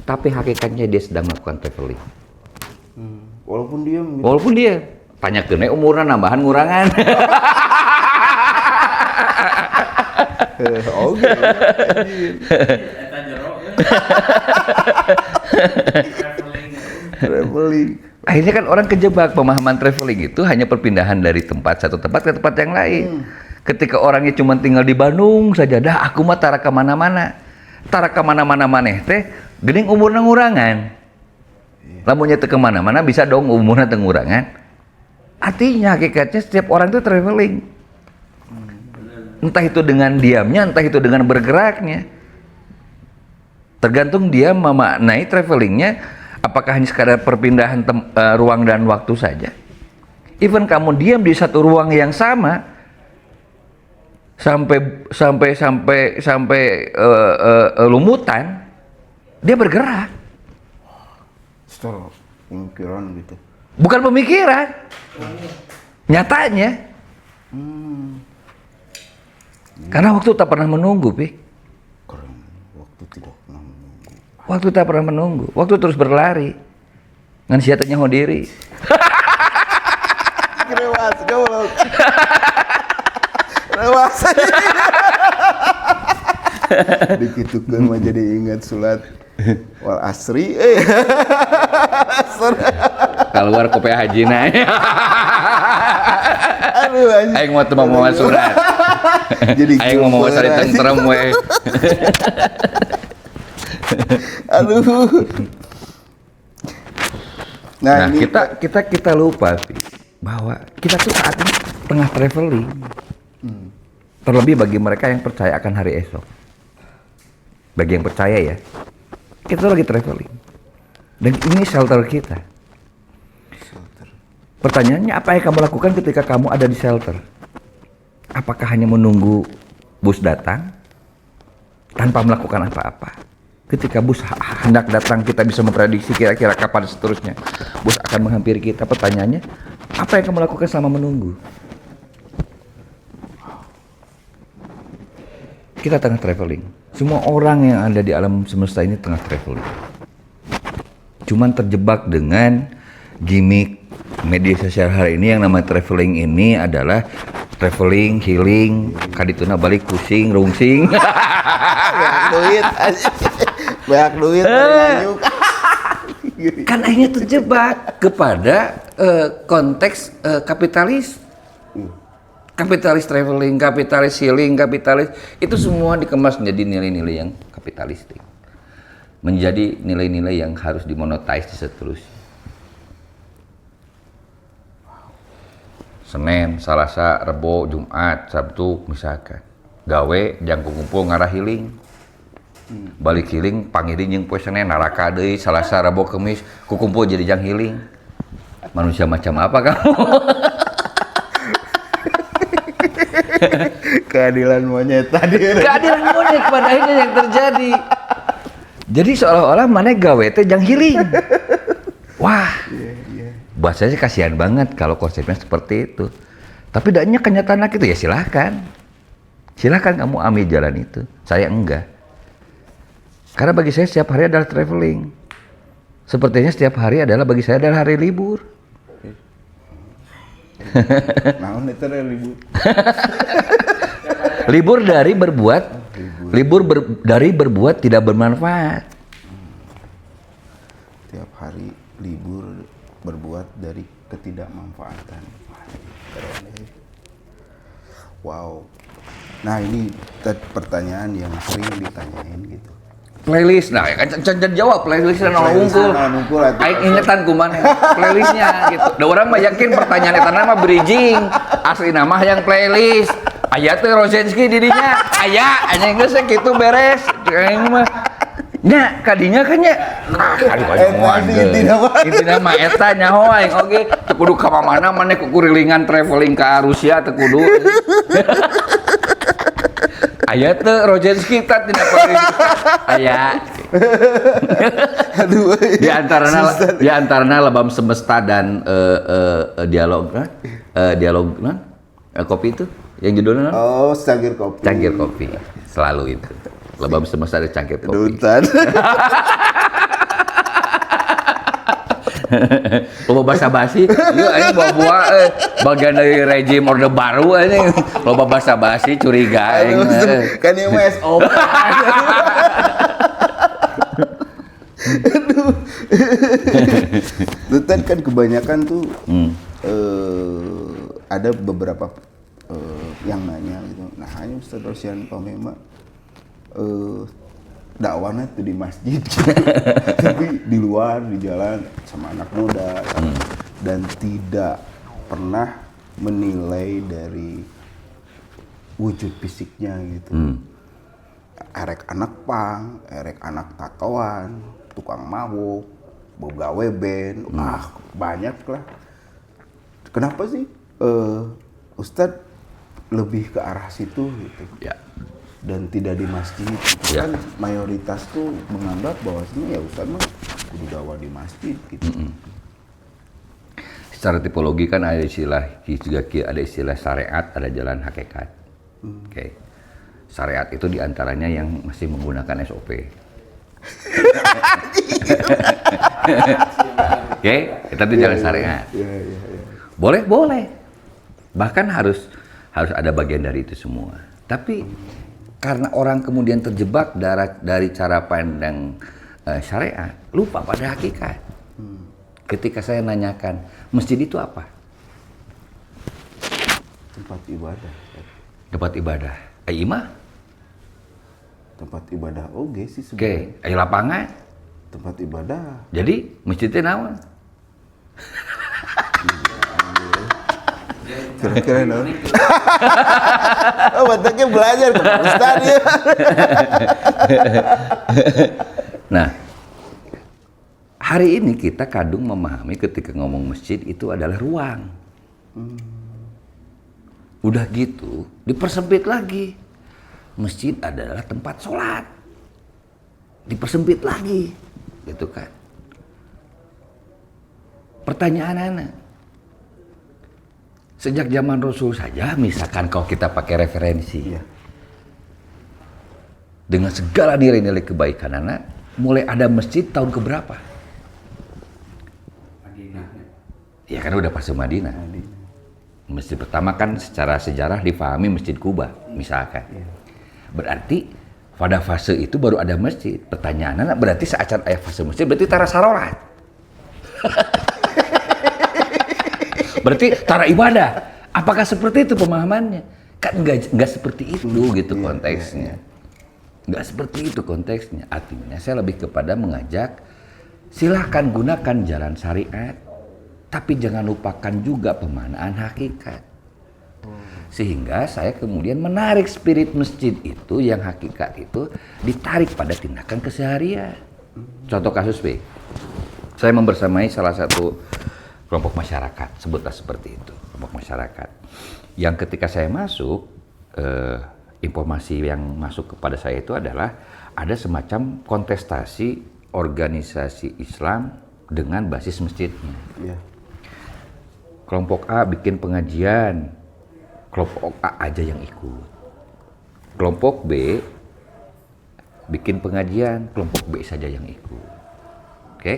Tapi hakikatnya dia sedang melakukan traveling. Walaupun dia gitu. Walaupun dia tanya kene umurnya nambahan ngurangan. Oh gitu. Traveling. Akhirnya kan orang kejebak, pemahaman traveling itu hanya perpindahan dari satu tempat ke tempat yang lain. Ketika orangnya cuma tinggal di Bandung saja, dah aku mah tara kemana-mana. Tara kemana-mana maneh teh, geuning umurna ngurangan. Lamunnya teu kemana-mana bisa dong umurna teu ngurangan. Artinya hakikatnya setiap orang itu traveling. Entah itu dengan diamnya, entah itu dengan bergeraknya. Tergantung dia memaknai travelingnya, apakah hanya sekadar perpindahan ruang dan waktu saja. Even kamu diam di satu ruang yang sama, sampai lumutan, dia bergerak. Setelah pemikiran gitu. Bukan pemikiran, nyatanya. Karena waktu tak pernah menunggu, Pi. Keren. Waktu tidak pernah menunggu. Waktu tak pernah menunggu, waktu terus berlari. Ngan siatanya diri. Kerewas, goblok. Kerewas. Dikitukeun mah jadi ingat sulat wal asri. Keluar kopi hajina. Aduh anjing. Aing mau teu mau surat. Jadi Aing mau mau cari tentrem we. Aduh. Nah, ini kita lupa sih bahwa kita tuh saat ini tengah traveling. Terlebih bagi mereka yang percaya akan hari esok. Bagi yang percaya ya, kita tuh lagi traveling. Dan ini shelter kita. Pertanyaannya, apa yang kamu lakukan ketika kamu ada di shelter? Apakah hanya menunggu bus datang tanpa melakukan apa-apa? Ketika bus hendak datang, kita bisa memprediksi kira-kira kapan seterusnya bus akan menghampiri kita. Pertanyaannya, apa yang kamu lakukan selama menunggu? Kita tengah traveling. Semua orang yang ada di alam semesta ini tengah traveling. Cuman terjebak dengan gimmick media sosial hari ini yang namanya traveling ini adalah traveling, healing, kadituna balik pusing, rungsing. banyak duit. Banyak duit nganyuk. Kan akhirnya terjebak kepada konteks kapitalis. Kapitalis traveling, kapitalis healing, kapitalis itu semua dikemas menjadi nilai-nilai yang kapitalistik. Menjadi nilai-nilai yang harus dimonetize seterusnya. Senin, Selasa, Rebo, Jumat, Sabtu misalkan. Gawe jang kumpul ngarah healing. Balik healing pangiring jeung poe Senin naraka deui Selasa, Rebo, Kamis kukumpul jadi jang healing. Manusia macam apa kamu? Keadilan monyet tadi. Keadilan monyet pada akhirnya yang terjadi. Jadi seolah-olah mana gawe teh jang healing. Wah. Bahasanya kasihan banget kalau konsepnya seperti itu. Tapi daknya kenyataan gitu ya silahkan. Silahkan kamu ambil jalan itu. Saya enggak. Karena bagi saya setiap hari adalah traveling. Sepertinya setiap hari adalah bagi saya adalah hari libur. Naon itu libur? Libur dari berbuat, dari berbuat tidak bermanfaat. Tiap hari libur berbuat dari ketidakmanfaatan. Wow. Nah ini pertanyaan yang sering ditanyain gitu. Playlist, nah kan jawab playlistnya nongol unggul. Aing ingetan kumaha playlistnya gitu. Da urang mah yakin pertanyaan eta mah bridging, asli nama yang playlist. Aya teh Rozenski didinya, aya anjing geus kitu beres. Aing mah nya kadinya kan nya kali intina mah eta nyaho aing oge teu kudu ka mana maneh kurilingan traveling ka Rusia teu kudu. Aya teh Rozenski tah tina aya. Aduh. Di antaranya Lebam Semesta dan dialog kopi itu yang judulnya Oh, Cangkir Kopi. Cangkir Kopi. Selalu itu. Lebam Semesta ada Cangkir Kopi. Dutan. Loba basa-basi, ieu aing bawa bagian dari rejim Orde Baru anjing. Loba basa-basi curiga aing. Kan ieu mah SOP. Ustadz kan kebanyakan tuh ada beberapa yang nanya gitu. Nah, hanya Ustadz Rosyan Pamema dakwahnya tuh di masjid, gitu. Tapi di luar di jalan sama anak muda dan tidak pernah menilai dari wujud fisiknya gitu. Erek anak pang, erek anak tatoan, tukang mabuk, begawe band, banyak lah. Kenapa sih Ustadz lebih ke arah situ gitu? Ya. Dan tidak di masjid. Gitu. Ya. Kan mayoritas tuh menganggap bahwa ya Ustadz mah kudu dakwah di masjid gitu. Secara tipologi kan ada istilah juga ada istilah syariat, ada jalan hakikat. Oke. Syariat itu diantaranya yang masih menggunakan SOP. Oke, itu jalan syariat. Boleh. Bahkan harus ada bagian dari itu semua. Tapi karena orang kemudian terjebak dari cara pandang syariat, lupa pada hakikat. Ketika saya nanyakan, masjid itu apa? Tempat ibadah. Tempat ibadah. Imah? Tempat ibadah oke sih Oke, sebenarnya. lapangan. Tempat ibadah. Jadi masjidnya naon? Kira-kira no. Oh, bentuknya belajar ke Pak Ustadz ya. Nah, hari ini kita kadung memahami ketika ngomong masjid itu adalah ruang. Udah gitu, dipersempit lagi. Masjid adalah tempat sholat. Dipersempit lagi, gitu kan. Pertanyaan anak. Sejak zaman Rasul saja, misalkan kalau kita pakai referensi, dengan segala nilai-nilai kebaikan anak, mulai ada masjid tahun keberapa? Madinah. Ya kan udah pas Madinah. Masjid pertama kan secara sejarah difahami Masjid Kuba, misalkan. Berarti pada fase itu baru ada masjid. Pertanyaan anak, berarti saat ayat fase masjid, berarti tara sarolat. Berarti tara ibadah. Apakah seperti itu pemahamannya? Kan enggak seperti itu gitu konteksnya. Enggak seperti itu konteksnya. Artinya saya lebih kepada mengajak silahkan gunakan jalan syariat, tapi jangan lupakan juga pemaknaan hakikat. Sehingga saya kemudian menarik spirit masjid itu yang hakikat itu ditarik pada tindakan keseharian. Contoh kasus B. Saya membersamai salah satu kelompok masyarakat, sebutlah seperti itu, kelompok masyarakat. Yang ketika saya masuk, informasi yang masuk kepada saya itu adalah ada semacam kontestasi organisasi Islam dengan basis masjidnya. Iya. Kelompok A bikin pengajian, kelompok A aja yang ikut. Kelompok B bikin pengajian, kelompok B saja yang ikut. Oke?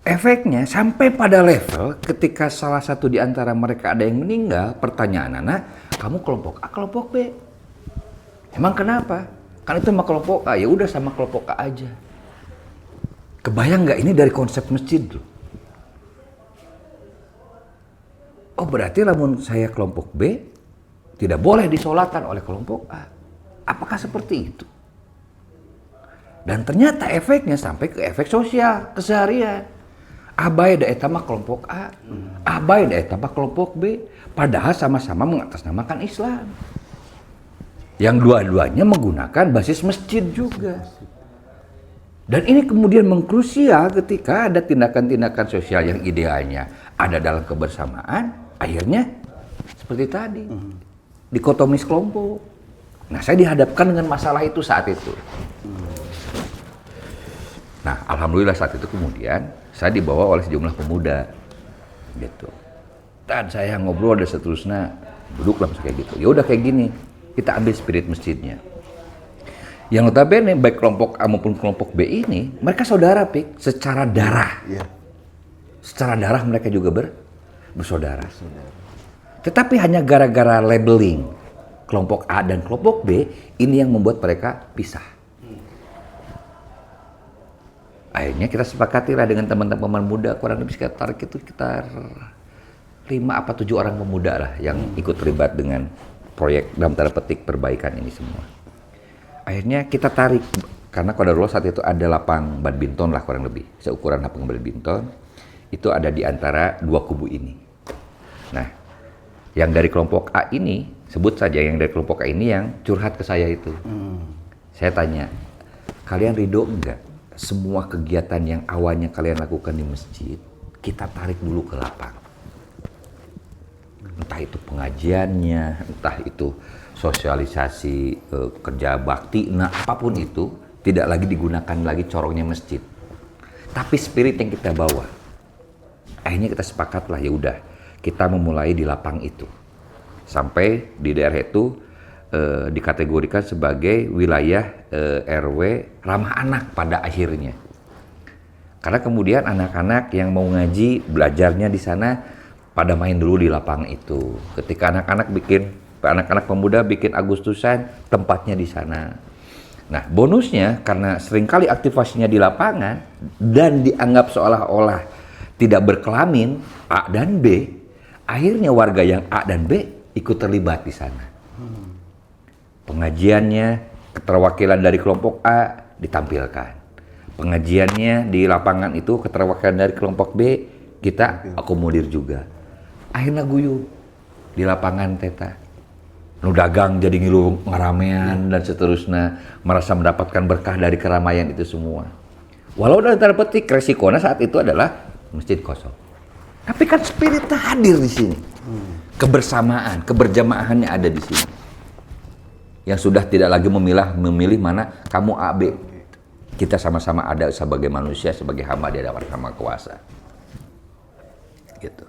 Efeknya sampai pada level ketika salah satu di antara mereka ada yang meninggal, pertanyaan anak, kamu kelompok A, kelompok B. Emang kenapa? Kan itu sama kelompok A, ya udah sama kelompok A aja. Kebayang nggak ini dari konsep masjid loh? Oh berarti lamun saya kelompok B tidak boleh disolatkan oleh kelompok A. Apakah seperti itu? Dan ternyata efeknya sampai ke efek sosial, keseharian. Abai da eta mah kelompok A, abai da eta mah kelompok B, padahal sama-sama mengatasnamakan Islam. Yang dua-duanya menggunakan basis masjid juga. Dan ini kemudian mengkrusial ketika ada tindakan-tindakan sosial yang idealnya ada dalam kebersamaan, akhirnya seperti tadi, dikotomis kelompok. Nah, saya dihadapkan dengan masalah itu saat itu. Nah, alhamdulillah saat itu kemudian saya dibawa oleh sejumlah pemuda, gitu. Dan saya ngobrol ada seterusnya, duduk langsung kayak gitu. Ya udah kayak gini, kita ambil spirit masjidnya. Yang notabene baik kelompok A maupun kelompok B ini, mereka saudara, Pik, secara darah. Iya. Secara darah mereka juga bersaudara. Tetapi hanya gara-gara labeling kelompok A dan kelompok B, ini yang membuat mereka pisah. Akhirnya kita sepakati lah dengan teman-teman muda, kurang lebih sekitar 5 apa 7 orang pemuda lah yang ikut terlibat dengan proyek dalam tanda petik perbaikan ini semua. Akhirnya kita tarik, karena kodarullah saat itu ada lapang badminton lah kurang lebih, seukuran lapang badminton, itu ada di antara dua kubu ini. Nah, yang dari kelompok A ini, sebut saja yang dari kelompok A ini yang curhat ke saya itu. Saya tanya, kalian ridho enggak? Semua kegiatan yang awalnya kalian lakukan di masjid, kita tarik dulu ke lapang. Entah itu pengajiannya, entah itu sosialisasi kerja bakti, nah apapun itu tidak lagi digunakan lagi corongnya masjid. Tapi spirit yang kita bawa. Akhirnya kita sepakat lah, ya udah kita memulai di lapang itu. Sampai di daerah itu dikategorikan sebagai wilayah RW ramah anak pada akhirnya. Karena kemudian anak-anak yang mau ngaji, belajarnya di sana pada main dulu di lapangan itu. Ketika anak-anak pemuda bikin Agustusan, tempatnya di sana. Nah, bonusnya karena seringkali aktivasinya di lapangan dan dianggap seolah-olah tidak berkelamin A dan B, akhirnya warga yang A dan B ikut terlibat di sana. Pengajiannya, keterwakilan dari kelompok A ditampilkan. Pengajiannya di lapangan itu, keterwakilan dari kelompok B kita akomodir juga. Akhirnya guyup di lapangan teta. Nu dagang jadi ngilu ngaramean dan seterusnya, merasa mendapatkan berkah dari keramaian itu semua. Walau dalam tanda petik resikonya saat itu adalah masjid kosong. Tapi kan spirit hadir di sini. Kebersamaan, keberjamahannya ada di sini. Yang sudah tidak lagi memilih mana kamu A, B. Kita sama-sama ada sebagai manusia, sebagai hamba di hadapan Sang Maha Kuasa. Gitu.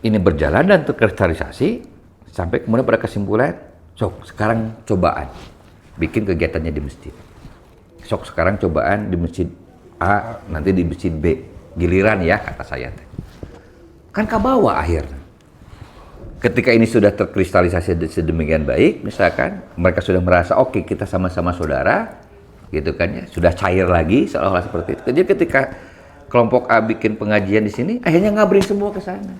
Ini berjalan dan terkristalisasi sampai kemudian pada kesimpulan, sok sekarang cobaan bikin kegiatannya di masjid. Sok sekarang cobaan di masjid A, nanti di masjid B. Giliran ya, kata saya. Kan ke bawah akhirnya. Ketika ini sudah terkristalisasi sedemikian baik, misalkan mereka sudah merasa oke, kita sama-sama saudara, gitu kan ya, sudah cair lagi seolah-olah seperti itu. Jadi ketika kelompok A bikin pengajian di sini, akhirnya ngabring semua ke sana.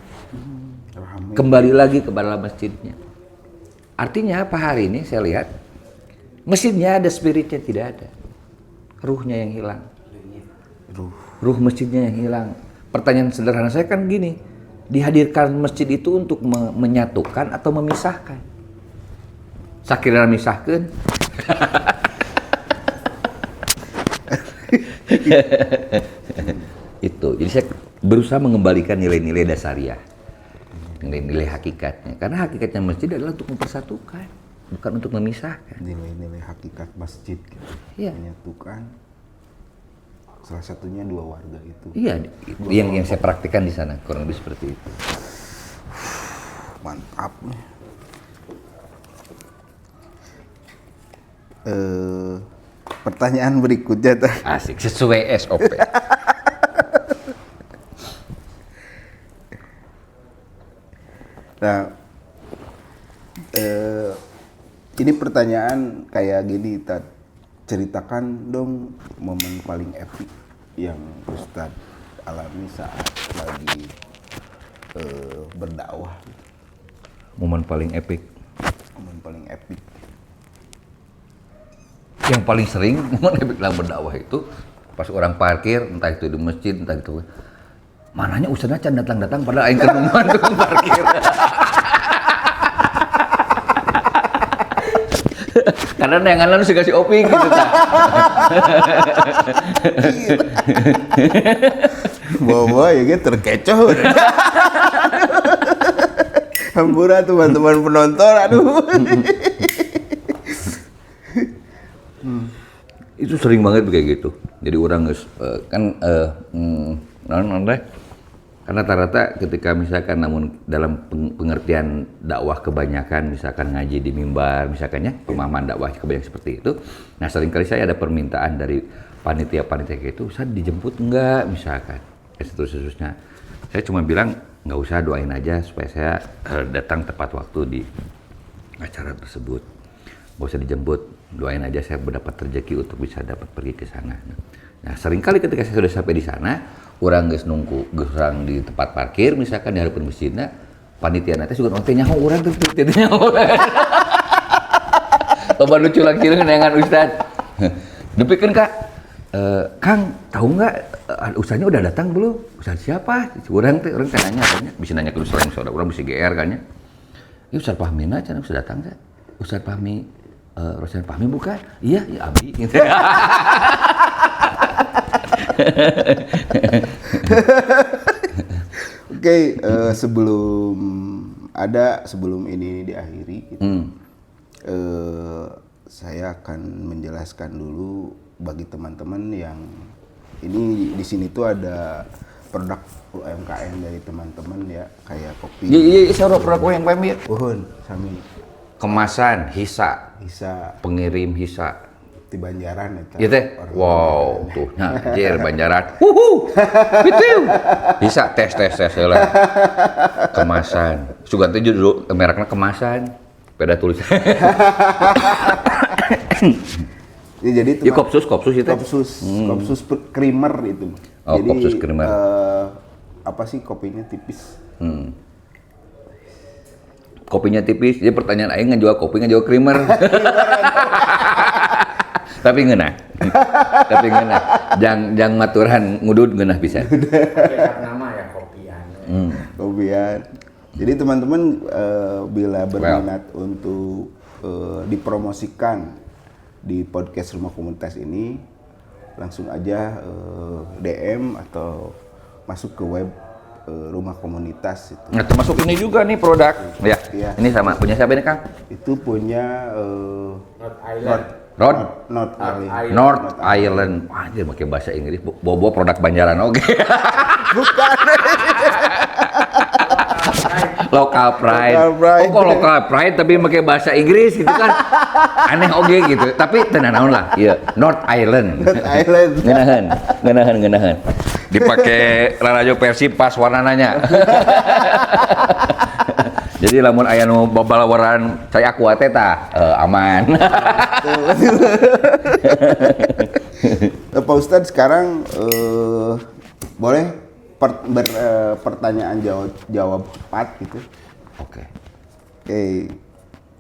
Kembali lagi ke dalam masjidnya. Artinya apa hari ini saya lihat masjidnya ada, spiritnya tidak ada. Ruhnya yang hilang. Ruh masjidnya yang hilang. Pertanyaan sederhana saya kan gini, dihadirkan masjid itu untuk menyatukan atau memisahkan? Sakira memisahkan. Itu. Jadi saya berusaha mengembalikan nilai-nilai dasariah. Nilai-nilai hakikatnya. Karena hakikatnya masjid adalah untuk mempersatukan, bukan untuk memisahkan. Nilai-nilai hakikat masjid gitu. Iya. Menyatukan. Salah satunya dua warga itu. Iya, itu yang saya praktikkan di sana, kurang lebih seperti itu. Mantap. Pertanyaan berikutnya tuh. Asik, sesuai SOP. Nah, ini pertanyaan kayak gini, Tad. Ceritakan dong momen paling epic yang Ustadz alami saat lagi berdakwah. Momen paling epic. Momen paling epic. Yang paling sering momen epic dalam berdakwah itu pas orang parkir, entah itu di masjid, entah itu mananya ustadznya can datang-datang padahal aing keur membantu parkir. Karena neangan sudah kasih oping gitu ta. Bawa ya gitu terkecoh. Hampura teman-teman penonton, aduh. Itu sering banget kayak gitu. Jadi orang karena rata-rata ketika misalkan namun dalam pengertian dakwah kebanyakan misalkan ngaji di mimbar misalkan ya pemahaman dakwah kebanyakan seperti itu. Nah seringkali saya ada permintaan dari panitia-panitia kayak itu, Ustaz dijemput enggak misalkan, seterusnya. Saya cuma bilang nggak usah, doain aja supaya saya datang tepat waktu di acara tersebut. nggak usah dijemput, doain aja saya mendapat rezeki untuk bisa dapat pergi ke sana. Nah, seringkali ketika saya sudah sampai di sana, orang geus nunggu, geus orang di tempat parkir, misalkan di hadapan masjidnya, panitia nanti suka nonton nyaho orang tuh, nyaho. Loba lucu lagi dengan Ustad. Depikeun Kak, Kang, tahu nggak ustadznya udah datang belum? Ustadz siapa? Orang nanya, bisa nanya ke selain saudara, orang bisa GR kan ya. Ini Ustadz Fahmi aja, sudah datang nggak? Ustadz Fahmi, Rosan Fahmi bukan? Iya, ya Abi. Gitu. Oke, sebelum ini diakhiri, gitu, saya akan menjelaskan dulu bagi teman-teman yang ini di sini tuh ada produk UMKM dari teman-teman ya, kayak kopi. Iya, saya produk UMKM ya. Uhun, sami. Kemasan hisa, pengirim hisa. Di Banjaran eta. Iya teh. Wow, tuh anjir Banjaran. Gitu. Bisa tes lah. Kemasan. Sugan teh judul mereknya kemasan. Beda tulisan. Ya, jadi ya kopsus itu. Kopsus creamer itu. Oh, jadi, kopsus creamer. Apa sih kopinya tipis? Kopinya tipis. Jadi pertanyaan aing ngejual kopi ngejual creamer. Tapi ngeunah. Jang maturan ngudud ngeunah bisa. Nama ya kopian. Kopian. Jadi teman-teman bila berminat untuk dipromosikan di podcast Rumah Komunitas ini, langsung aja DM atau masuk ke web Rumah Komunitas itu. Nah, termasuk ini juga nih produk. Ya. Iya. Ini sama punya siapa ini, Kang? Itu punya North North Island. Wah, dia pakai bahasa Inggris. Bobo produk Banjaran oke. Bukan. Local pride. Oh, kok local pride tapi pakai bahasa Inggris gitu kan. Aneh oge gitu. Tapi tenan naon lah. Iya, North Island. Ngeunaheun. Dipakai radio Persib pas warnanya. Jadi lamun aya nu babalawaran saya Aqua teh aman. Pak Ustadz sekarang boleh pertanyaan jawab cepat gitu. Oke.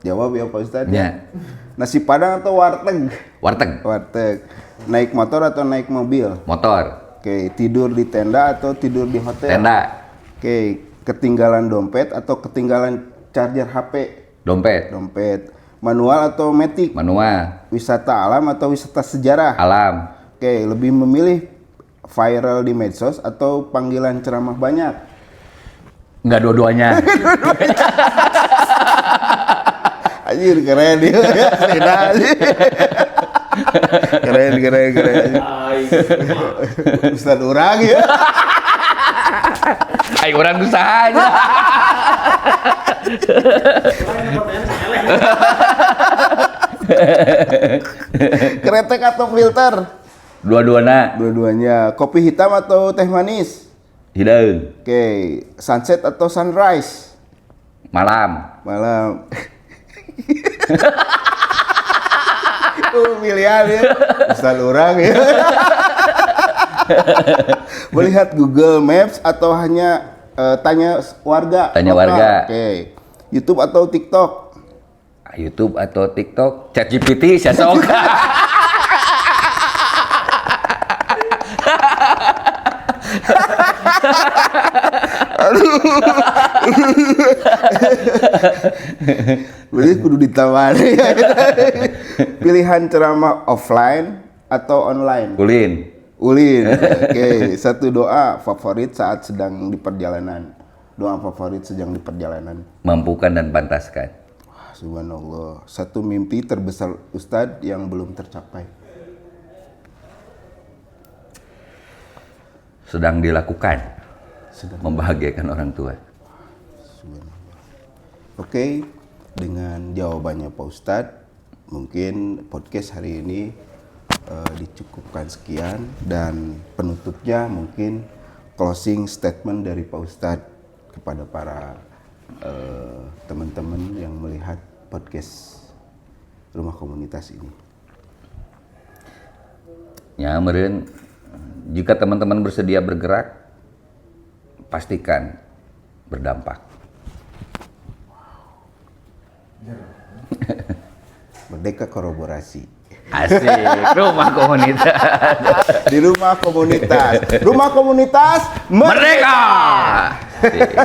Jawab ya Pak Ustadz. Ya. Nasi Padang atau warteg? Warteg. Naik motor atau naik mobil? Motor. Oke, tidur di tenda atau tidur di hotel? Tenda. Oke, ketinggalan dompet atau ketinggalan charger HP? Dompet. Manual atau matic? Manual. Wisata alam atau wisata sejarah? Alam. Oke, lebih memilih viral di medsos atau panggilan ceramah banyak? Enggak dua-duanya. Anjir, keren dia. Keren. Ustadz urang ya. Ay, orang usaha aja. Kretek atau filter? Dua-duanya. Kopi hitam atau teh manis? Hideung. Oke, sunset atau sunrise? Malam. Pilihan ya. Ustadz urang ya. Melihat Google Maps atau hanya tanya warga? Tanya warga. Oke. YouTube atau TikTok? YouTube atau TikTok? ChatGPT saya sok. Berarti kudu ditawari. Pilihan ceramah offline atau online? Ulin. Oke, satu doa favorit saat sedang di perjalanan. Doa favorit sedang di perjalanan. Mampukan dan pantaskan. Wah, subhanallah. Satu mimpi terbesar Ustadz yang belum tercapai. Sedang dilakukan. Membahagiakan orang tua. Subhanallah. Oke, dengan jawabannya Pak Ustadz, mungkin podcast hari ini dicukupkan sekian, dan penutupnya mungkin closing statement dari Pak Ustadz kepada para teman-teman yang melihat podcast rumah komunitas ini? Ya, meureun jika teman-teman bersedia bergerak, pastikan berdampak. Merdeka kolaborasi. Asik, rumah komunitas. Di rumah komunitas. Rumah komunitas Merdeka! Asik.